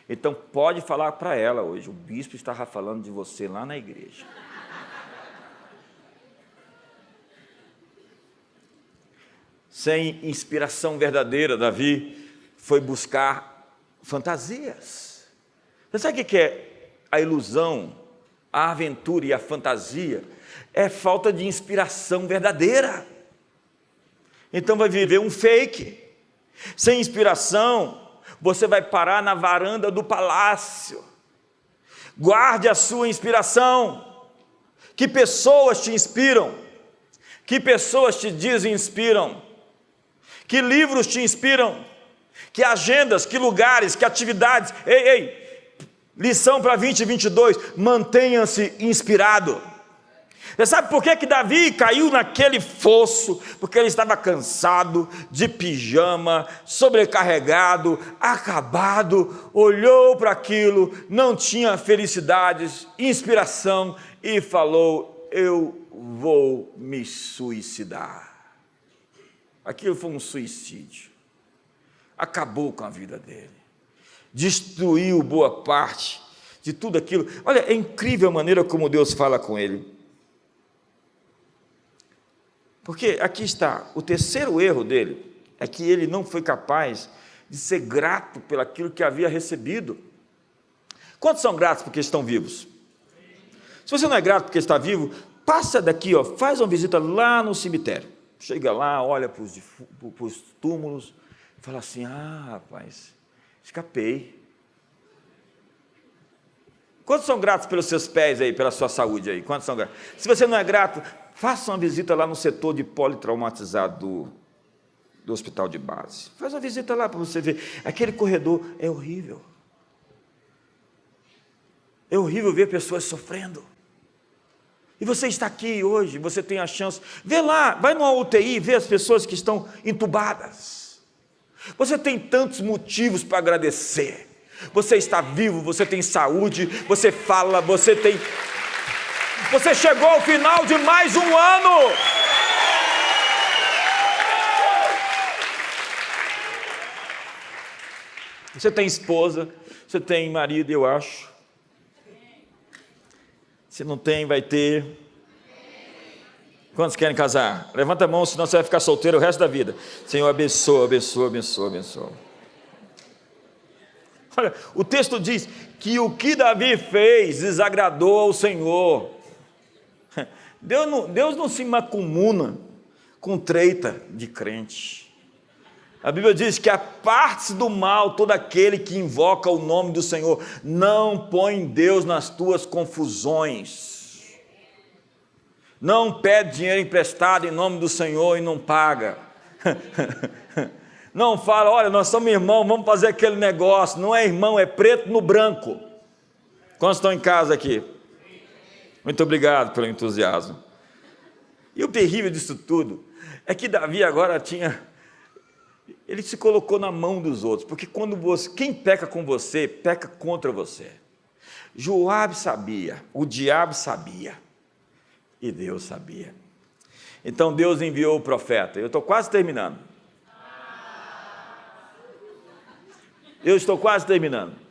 Então pode falar para ela hoje: o bispo estava falando de você lá na igreja. Sem inspiração verdadeira, Davi foi buscar fantasias. Você sabe o que é a ilusão, a aventura e a fantasia? É falta de inspiração verdadeira. Então vai viver um fake. Sem inspiração, você vai parar na varanda do palácio. Guarde a sua inspiração. Que pessoas te inspiram? Que pessoas te desinspiram? Que livros te inspiram? Que agendas, que lugares, que atividades? Lição para 2022, mantenha-se inspirado. Você sabe por que Davi caiu naquele fosso? Porque ele estava cansado, de pijama, sobrecarregado, acabado, olhou para aquilo, não tinha felicidades, inspiração e falou: eu vou me suicidar. Aquilo foi um suicídio. Acabou com a vida dele. Destruiu boa parte de tudo aquilo. Olha, é incrível a maneira como Deus fala com ele. Porque aqui está, o terceiro erro dele é que ele não foi capaz de ser grato pelaquilo que havia recebido. Quantos são gratos porque estão vivos? Se você não é grato porque está vivo, passa daqui, faz uma visita lá no cemitério. Chega lá, olha para os túmulos, fala assim: ah, rapaz, escapei. Quantos são gratos pelos seus pés aí, pela sua saúde aí? Quantos são gratos? Se você não é grato, faça uma visita lá no setor de politraumatizado do hospital de base. Faz uma visita lá para você ver. Aquele corredor é horrível. É horrível ver pessoas sofrendo. E você está aqui hoje, você tem a chance. Vê lá, vai numa UTI, vê as pessoas que estão entubadas. Você tem tantos motivos para agradecer. Você está vivo, você tem saúde, você fala, você chegou ao final de mais um ano. Você tem esposa, você tem marido, eu acho. Se não tem, vai ter. Quantos querem casar? Levanta a mão, senão você vai ficar solteiro o resto da vida. Senhor, abençoa, abençoa, abençoa, abençoa. Olha, o texto diz que o que Davi fez desagradou ao Senhor. Deus não se macumuna com treta de crente. A Bíblia diz que aparte-se do mal todo aquele que invoca o nome do Senhor. Não põe Deus nas tuas confusões. Não pede dinheiro emprestado em nome do Senhor e não paga. Não fala: olha, nós somos irmãos, vamos fazer aquele negócio. Não é irmão, é preto no branco. Quantos estão em casa aqui? Muito obrigado pelo entusiasmo. E o terrível disso tudo é que Davi agora ele se colocou na mão dos outros, porque quem peca com você, peca contra você. Joabe sabia, o diabo sabia, e Deus sabia. Então Deus enviou o profeta. Eu estou quase terminando. Eu estou quase terminando.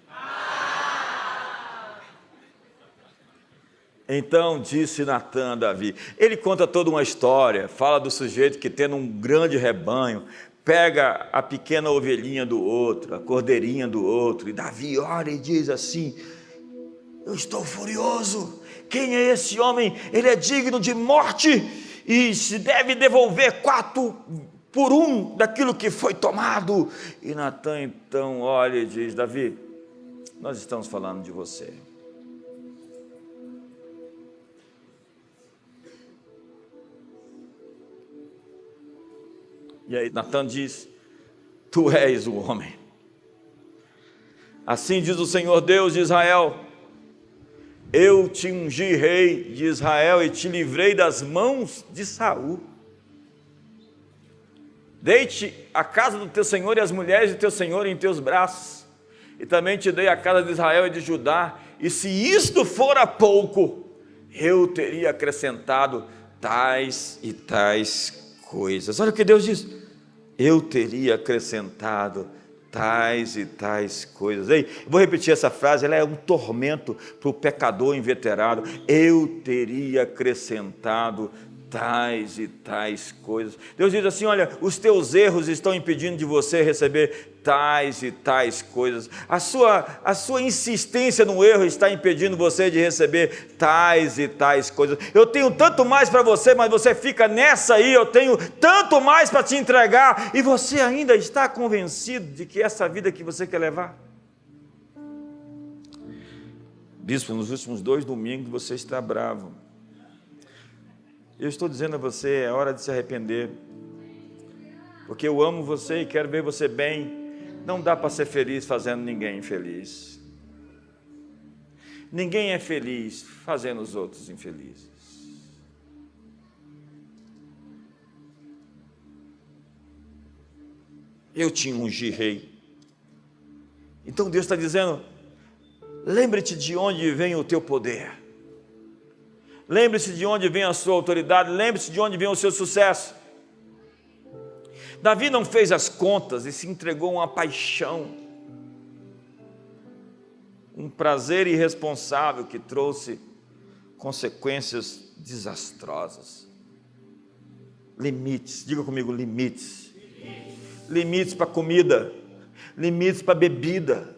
Então disse Natã a Davi. Ele conta toda uma história, fala do sujeito que, tendo um grande rebanho, pega a pequena ovelhinha do outro, a cordeirinha do outro, e Davi olha e diz assim: eu estou furioso, quem é esse homem? Ele é digno de morte, e se deve devolver 4 por 1 daquilo que foi tomado. E Natan então olha e diz: Davi, nós estamos falando de você. E aí Natan diz: tu és o homem. Assim diz o Senhor Deus de Israel: eu te ungi rei de Israel e te livrei das mãos de Saul. Dei-te a casa do teu senhor e as mulheres do teu senhor em teus braços, e também te dei a casa de Israel e de Judá, e se isto fora pouco, eu teria acrescentado tais e tais coisas. Olha o que Deus diz: eu teria acrescentado tais e tais coisas. Ei, vou repetir essa frase, ela é um tormento para o pecador inveterado. Eu teria acrescentado tais e tais coisas. Deus diz assim: olha, os teus erros estão impedindo de você receber tais e tais coisas. A sua insistência no erro está impedindo você de receber tais e tais coisas. Eu tenho tanto mais para você, mas você fica nessa aí. Eu tenho tanto mais para te entregar, e você ainda está convencido de que essa vida que você quer levar. Bispo, nos últimos 2 domingos você está bravo. Eu estou dizendo a você, é hora de se arrepender, porque eu amo você e quero ver você bem. Não dá para ser feliz fazendo ninguém infeliz. Ninguém é feliz fazendo os outros infelizes. Eu te ungi rei. Então Deus está dizendo: lembre-te de onde vem o teu poder. Lembre-se de onde vem a sua autoridade. Lembre-se de onde vem o seu sucesso. Davi não fez as contas e se entregou a uma paixão, um prazer irresponsável que trouxe consequências desastrosas. Limites, diga comigo: limites. Limites para comida, limites para bebida.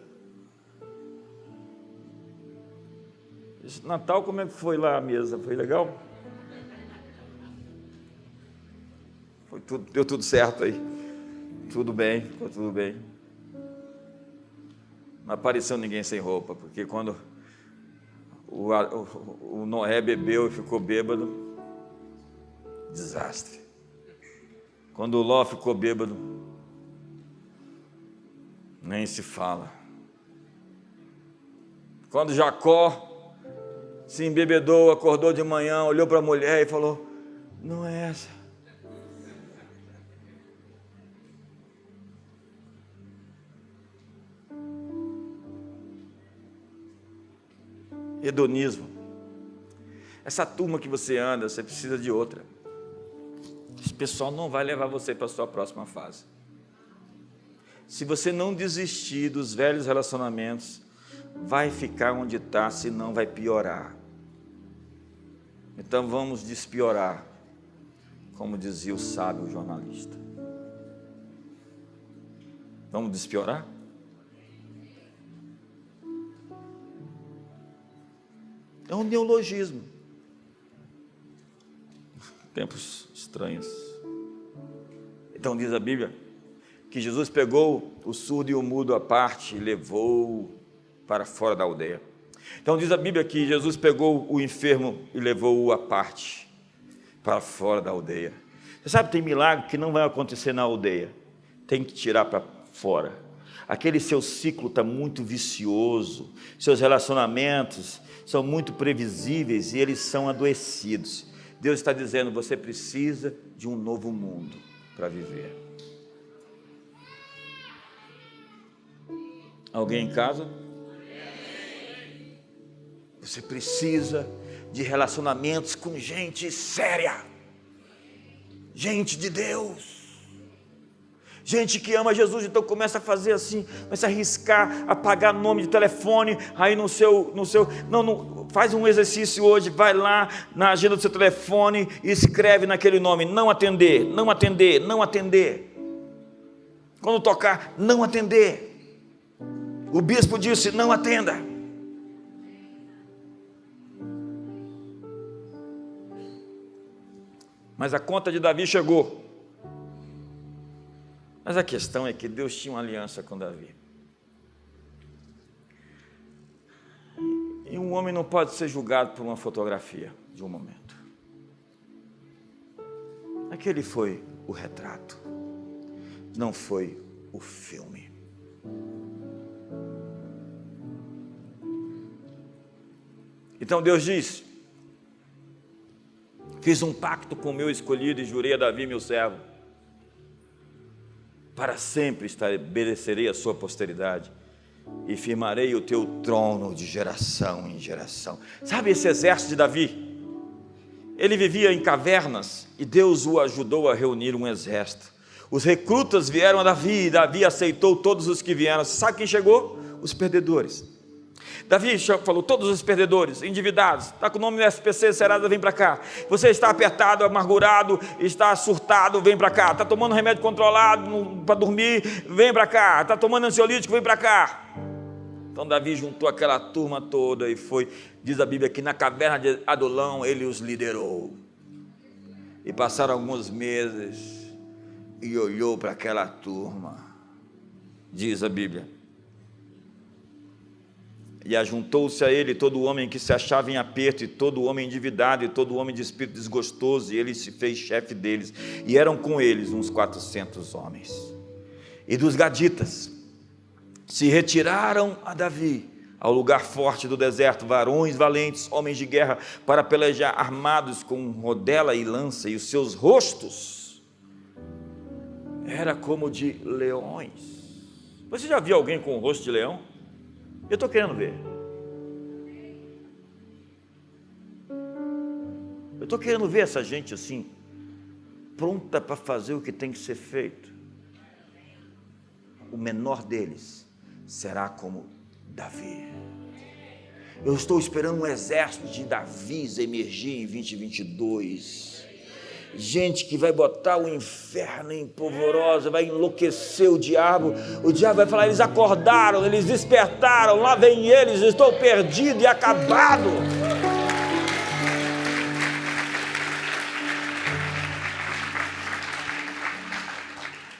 Esse Natal, como é que foi lá a mesa? Foi legal? Deu tudo certo aí? Tudo bem, ficou tudo bem. Não apareceu ninguém sem roupa, porque quando o Noé bebeu e ficou bêbado, desastre. Quando o Ló ficou bêbado, nem se fala. Quando Jacó se embebedou, acordou de manhã, olhou para a mulher e falou: não é essa. Hedonismo. Essa turma que você anda, você precisa de outra. Esse pessoal não vai levar você para a sua próxima fase. Se você não desistir dos velhos relacionamentos, vai ficar onde está, senão vai piorar. Então vamos despiorar, como dizia o sábio jornalista. Vamos despiorar? É um neologismo. Tempos estranhos. Então diz a Bíblia que Jesus pegou o surdo e o mudo à parte e levou para fora da aldeia. Então diz a Bíblia que Jesus pegou o enfermo e levou-o à parte para fora da aldeia. Você sabe, tem milagre que não vai acontecer na aldeia. Tem que tirar para fora. Aquele seu ciclo está muito vicioso, seus relacionamentos são muito previsíveis e eles são adoecidos. Deus está dizendo: você precisa de um novo mundo para viver. Alguém em casa? Você precisa de relacionamentos com gente séria, gente de Deus, gente que ama Jesus. Então começa a fazer assim, começa a riscar, apagar nome de telefone, aí no seu, não, faz um exercício hoje, vai lá na agenda do seu telefone e escreve naquele nome: não atender, não atender, não atender. Quando tocar, não atender. O bispo disse: não atenda. Mas a conta de Davi chegou. Mas a questão é que Deus tinha uma aliança com Davi. E um homem não pode ser julgado por uma fotografia de um momento. Aquele foi o retrato, não foi o filme. Então Deus diz: fiz um pacto com o meu escolhido e jurei a Davi, meu servo, para sempre estabelecerei a sua posteridade e firmarei o teu trono de geração em geração. Sabe esse exército de Davi? Ele vivia em cavernas e Deus o ajudou a reunir um exército. Os recrutas vieram a Davi e Davi aceitou todos os que vieram. Sabe quem chegou? Os perdedores. Davi falou: todos os perdedores, endividados, está com o nome no SPC, Serasa, vem para cá. Você está apertado, amargurado, está surtado, vem para cá. Está tomando remédio controlado para dormir, vem para cá. Está tomando ansiolítico, vem para cá. Então Davi juntou aquela turma toda e foi, diz a Bíblia, que na caverna de Adulão ele os liderou. E passaram alguns meses e olhou para aquela turma, diz a Bíblia, e ajuntou-se a ele todo homem que se achava em aperto, e todo homem endividado, e todo homem de espírito desgostoso, e ele se fez chefe deles, e eram com eles uns 400 homens. E dos gaditas se retiraram a Davi ao lugar forte do deserto, varões valentes, homens de guerra, para pelejar armados com rodela e lança, e os seus rostos era como de leões. Você já viu alguém com o rosto de leão? Eu estou querendo ver. Eu estou querendo ver essa gente assim, pronta para fazer o que tem que ser feito. O menor deles será como Davi. Eu estou esperando um exército de Davis emergir em 2022. Gente que vai botar o inferno em polvorosa, vai enlouquecer o diabo vai falar: eles acordaram, eles despertaram, lá vem eles, estou perdido e acabado.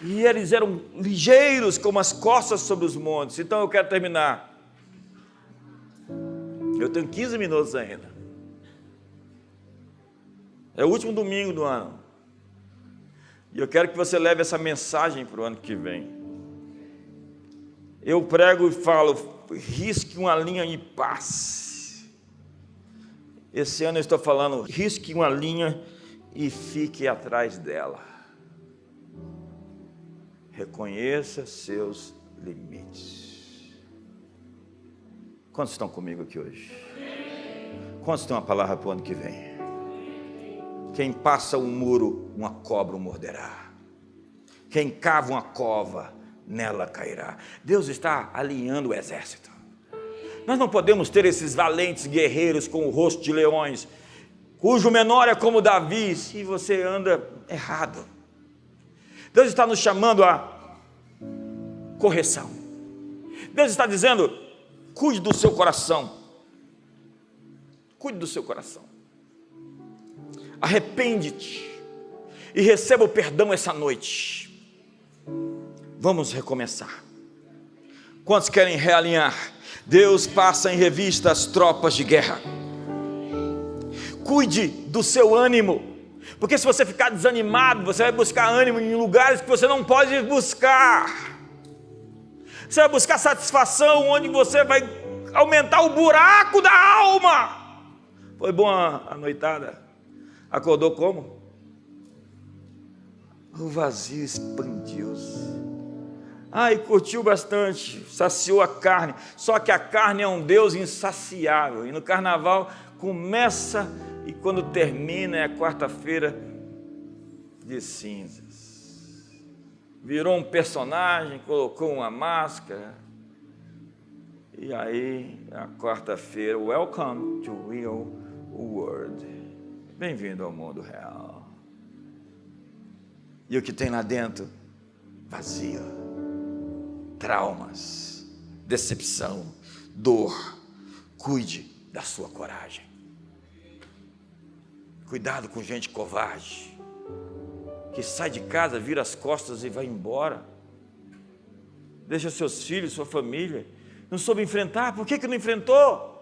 E eles eram ligeiros como as costas sobre os montes. Então eu quero terminar. Eu tenho 15 minutos ainda. É o último domingo do ano. E eu quero que você leve essa mensagem para o ano que vem. Eu prego e falo: risque uma linha e passe. Esse ano eu estou falando: risque uma linha e fique atrás dela. Reconheça seus limites. Quantos estão comigo aqui hoje? Quantos têm uma palavra para o ano que vem? Quem passa um muro, uma cobra o morderá. Quem cava uma cova, nela cairá. Deus está alinhando o exército. Nós não podemos ter esses valentes guerreiros com o rosto de leões, cujo menor é como Davi, se você anda errado. Deus está nos chamando a correção. Deus está dizendo: cuide do seu coração. Cuide do seu coração. Arrepende-te e receba o perdão essa noite. Vamos recomeçar. Quantos querem realinhar? Deus passa em revista as tropas de guerra. Cuide do seu ânimo, porque se você ficar desanimado, você vai buscar ânimo em lugares que você não pode buscar. Você vai buscar satisfação onde você vai aumentar o buraco da alma. Foi bom a noitada? Acordou como? O vazio expandiu-se. E curtiu bastante, saciou a carne. Só que a carne é um Deus insaciável. E no carnaval começa e quando termina é a quarta-feira de cinzas. Virou um personagem, colocou uma máscara. E aí, a quarta-feira, welcome to real world. Bem-vindo ao mundo real. E o que tem lá dentro? Vazio, traumas, decepção, dor. Cuide da sua coragem. Cuidado com gente covarde. que sai de casa, vira as costas e vai embora. Deixa seus filhos, sua família. Não soube enfrentar. Por que não enfrentou?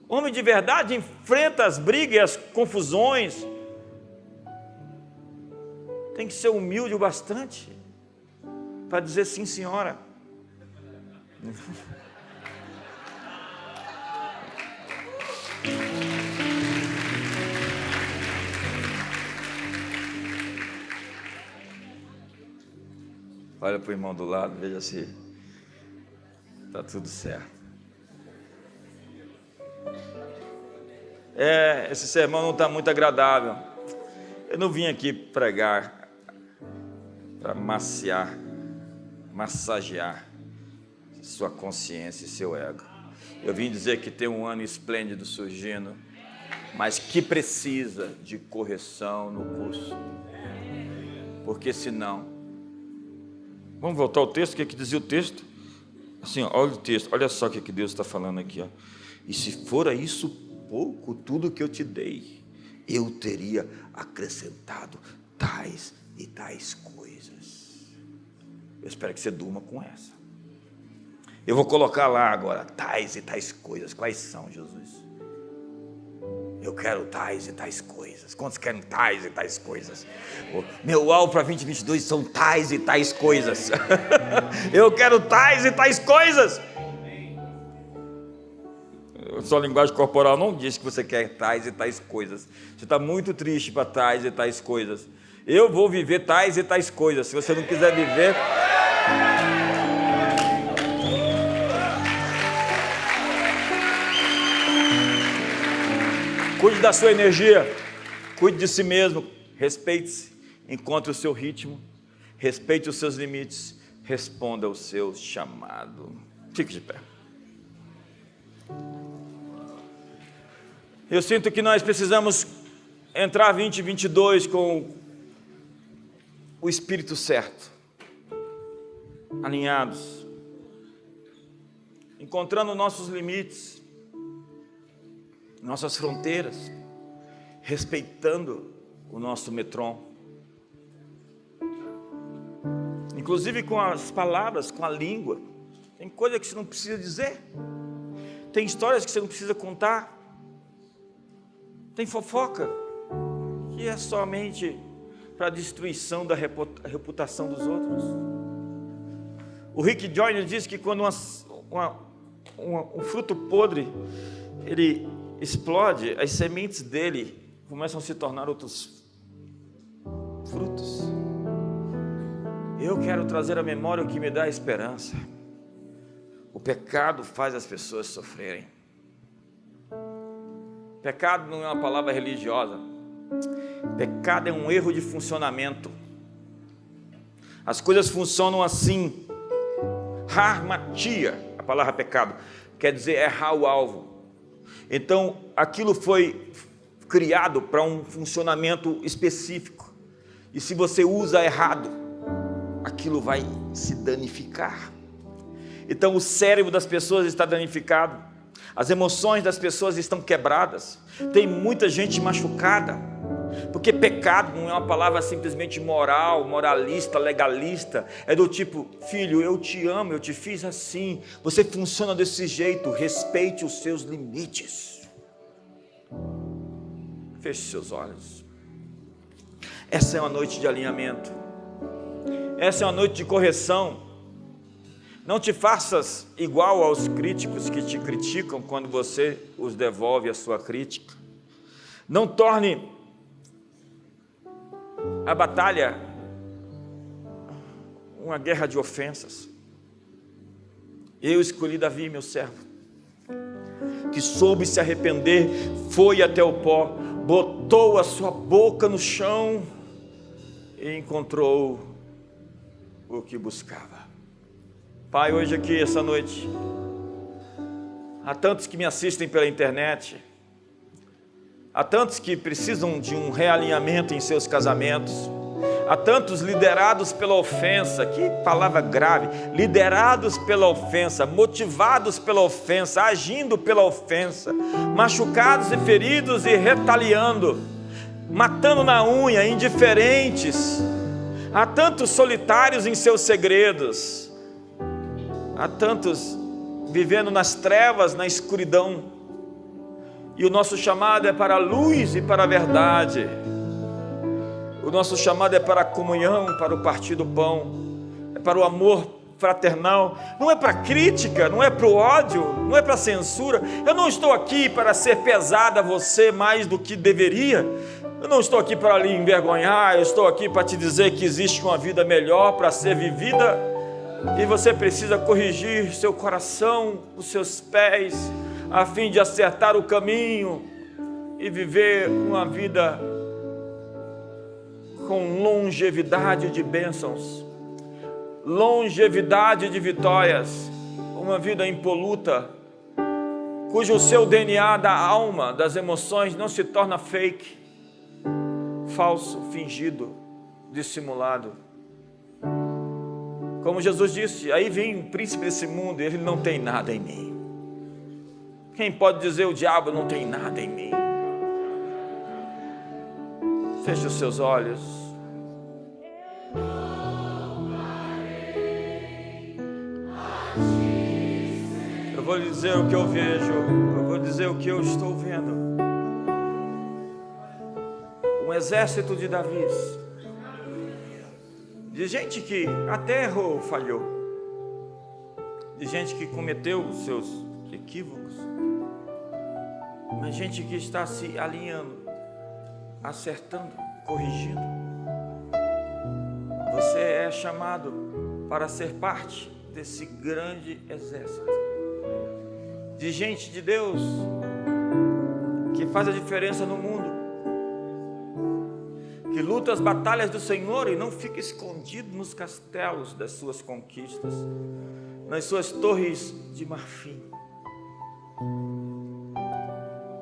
Homem de verdade enfrenta as brigas e as confusões. Tem que ser humilde o bastante para dizer sim, senhora. Olha para o irmão do lado, veja se está tudo certo. Esse sermão não está muito agradável. Eu não vim aqui pregar para massagear sua consciência e seu ego. Eu vim dizer que tem um ano esplêndido surgindo, mas que precisa de correção no curso. Porque senão... Vamos voltar ao texto, o que dizia o texto? Assim, olha o texto, olha só o que Deus está falando aqui. E se fora isso pouco, tudo que eu te dei, eu teria acrescentado tais e tais coisas. Eu espero que você durma com essa. Eu vou colocar lá agora, tais e tais coisas. Quais são, Jesus? Eu quero tais e tais coisas. Quantos querem tais e tais coisas? Meu alvo para 2022 são tais e tais coisas. Eu quero tais e tais coisas. Sua linguagem corporal não diz que você quer tais e tais coisas. Você está muito triste para tais e tais coisas. Eu vou viver tais e tais coisas. Se você não quiser viver... Cuide da sua energia, cuide de si mesmo, respeite-se, encontre o seu ritmo, respeite os seus limites, responda ao seu chamado. Fique de pé. Eu sinto que nós precisamos entrar 2022 com o espírito certo, alinhados, encontrando nossos limites, nossas fronteiras, respeitando o nosso metron, inclusive com as palavras, com a língua. Tem coisa que você não precisa dizer, tem histórias que você não precisa contar, tem fofoca que é somente para a destruição da reputação dos outros. O Rick Joyner diz que quando um fruto podre ele explode, as sementes dele começam a se tornar outros frutos. Eu quero trazer à memória o que me dá esperança. O pecado faz as pessoas sofrerem. Pecado não é uma palavra religiosa. Pecado é um erro de funcionamento. As coisas funcionam assim. Harmatia, a palavra pecado, quer dizer errar o alvo. Então, aquilo foi criado para um funcionamento específico. E se você usa errado, aquilo vai se danificar. Então, o cérebro das pessoas está danificado. As emoções das pessoas estão quebradas. Tem muita gente machucada. Porque pecado não é uma palavra simplesmente moral, moralista, legalista. É do tipo, filho, eu te amo, eu te fiz assim. Você funciona desse jeito, respeite os seus limites. Feche seus olhos. Essa é uma noite de alinhamento. Essa é uma noite de correção. Não te faças igual aos críticos que te criticam quando você os devolve a sua crítica. Não torne a batalha uma guerra de ofensas. Eu escolhi Davi, meu servo, que soube se arrepender, foi até o pó, botou a sua boca no chão e encontrou o que buscava. Pai, hoje aqui, essa noite, há tantos que me assistem pela internet, há tantos que precisam de um realinhamento em seus casamentos, há tantos liderados pela ofensa, que palavra grave, liderados pela ofensa, motivados pela ofensa, agindo pela ofensa, machucados e feridos e retaliando, matando na unha, indiferentes, Há tantos solitários em seus segredos, há tantos vivendo nas trevas, na escuridão, e o nosso chamado é para a luz e para a verdade. O nosso chamado é para a comunhão, para o partir do pão, é para o amor fraternal, não é para crítica, não é para o ódio, não é para a censura. Eu não estou aqui para ser pesada a você mais do que deveria. Eu não estou aqui para lhe envergonhar, eu estou aqui para te dizer que existe uma vida melhor para ser vivida, e você precisa corrigir seu coração, os seus pés, a fim de acertar o caminho e viver uma vida com longevidade de bênçãos, longevidade de vitórias, uma vida impoluta, cujo seu DNA da alma, das emoções, não se torna fake, falso, fingido, dissimulado. Como Jesus disse, aí vem o príncipe desse mundo e ele não tem nada em mim. Quem pode dizer o diabo não tem nada em mim? Feche os seus olhos. Eu vou lhe dizer o que eu vejo, eu vou dizer o que eu estou vendo. Um exército de Davis, de gente que até errou, falhou, de gente que cometeu os seus equívocos, mas gente que está se alinhando, acertando, corrigindo. Você é chamado para ser parte desse grande exército de gente de Deus que faz a diferença no mundo, que luta as batalhas do Senhor e não fica escondido nos castelos das suas conquistas, nas suas torres de marfim,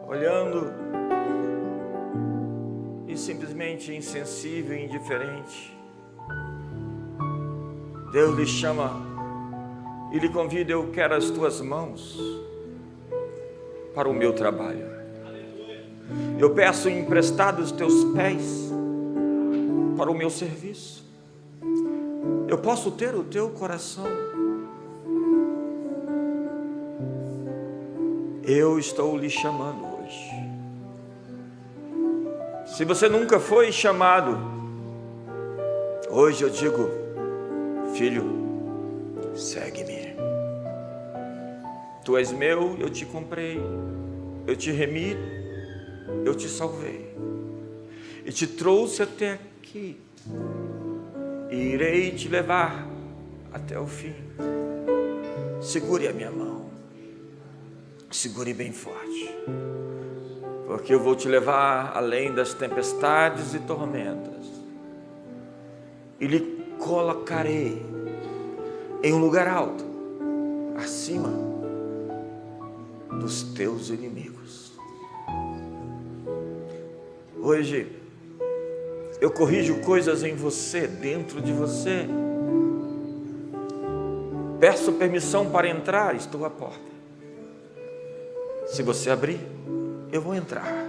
olhando e simplesmente insensível e indiferente. Deus lhe chama e lhe convida: eu quero as tuas mãos para o meu trabalho. Eu peço emprestado os teus pés para o meu serviço. Eu posso ter o teu coração. Eu estou lhe chamando hoje. Se você nunca foi chamado, hoje eu digo: filho, segue-me. Tu és meu, eu te comprei, eu te remi, eu te salvei e te trouxe até aqui, e irei te levar até o fim. Segure a minha mão, segure bem forte, porque eu vou te levar além das tempestades e tormentas, e lhe colocarei em um lugar alto, acima dos teus inimigos. Hoje eu corrijo coisas em você, dentro de você. Peço permissão para entrar, estou à porta. Se você abrir, eu vou entrar.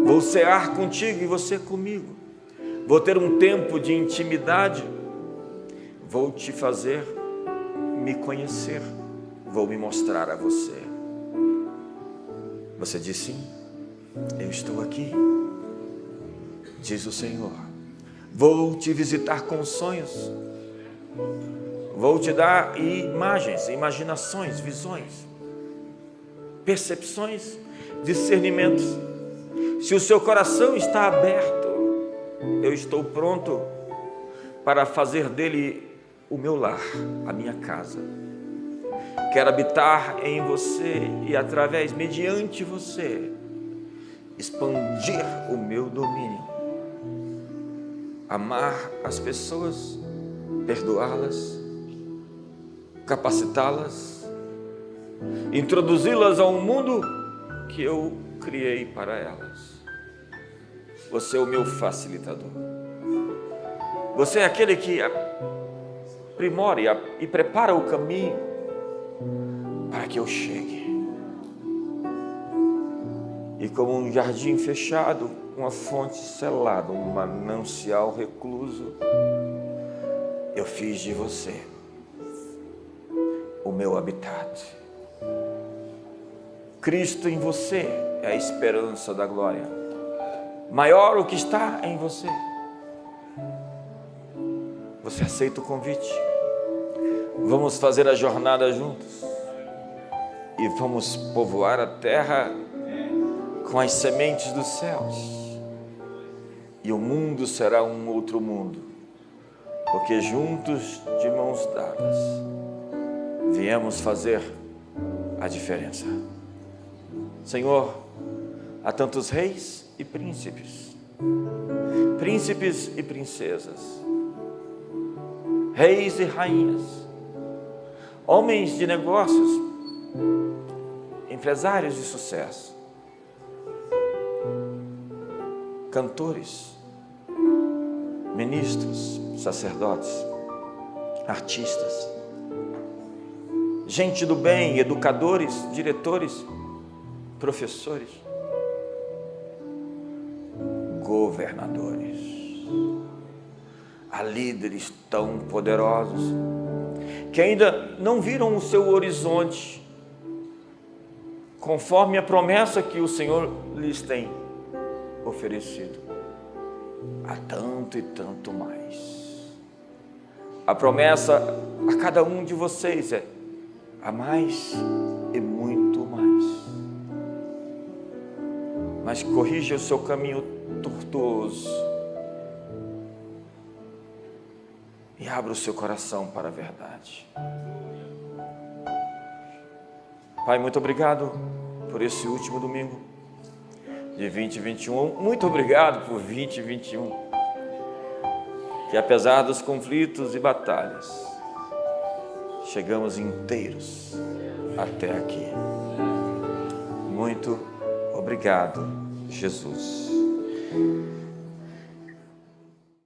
Vou cear contigo e você comigo. Vou ter um tempo de intimidade. Vou te fazer me conhecer. Vou me mostrar a você. Você diz sim, eu estou aqui, diz o Senhor. Vou te visitar com sonhos, vou te dar imagens, imaginações, visões, percepções, discernimentos. Se o seu coração está aberto, eu estou pronto para fazer dele o meu lar, a minha casa. Quero habitar em você e através, mediante você, expandir o meu domínio, amar as pessoas, perdoá-las, capacitá-las, introduzi-las a um mundo que eu criei para elas. Você é o meu facilitador. Você é aquele que aprimora e prepara o caminho para que eu chegue. E como um jardim fechado, uma fonte selada, um manancial recluso, eu fiz de você o meu habitat. Cristo em você é a esperança da glória. Maior o que está em você. Você aceita o convite? Vamos fazer a jornada juntos e vamos povoar a terra com as sementes dos céus, e o mundo será um outro mundo, porque juntos, de mãos dadas, viemos fazer a diferença. Senhor, há tantos reis e príncipes, príncipes e princesas, reis e rainhas, homens de negócios, empresários de sucesso, cantores, ministros, sacerdotes, artistas, gente do bem, educadores, diretores, professores, governadores. Há líderes tão poderosos que ainda não viram o seu horizonte, conforme a promessa que o Senhor lhes tem oferecido. Há tanto e tanto mais. A promessa a cada um de vocês é: há mais e muito mais. Mas corrija o seu caminho tortuoso e abra o seu coração para a verdade. Pai, muito obrigado por esse último domingo de 2021. Muito obrigado por 2021. Que apesar dos conflitos e batalhas, chegamos inteiros até aqui. Muito obrigado, Jesus.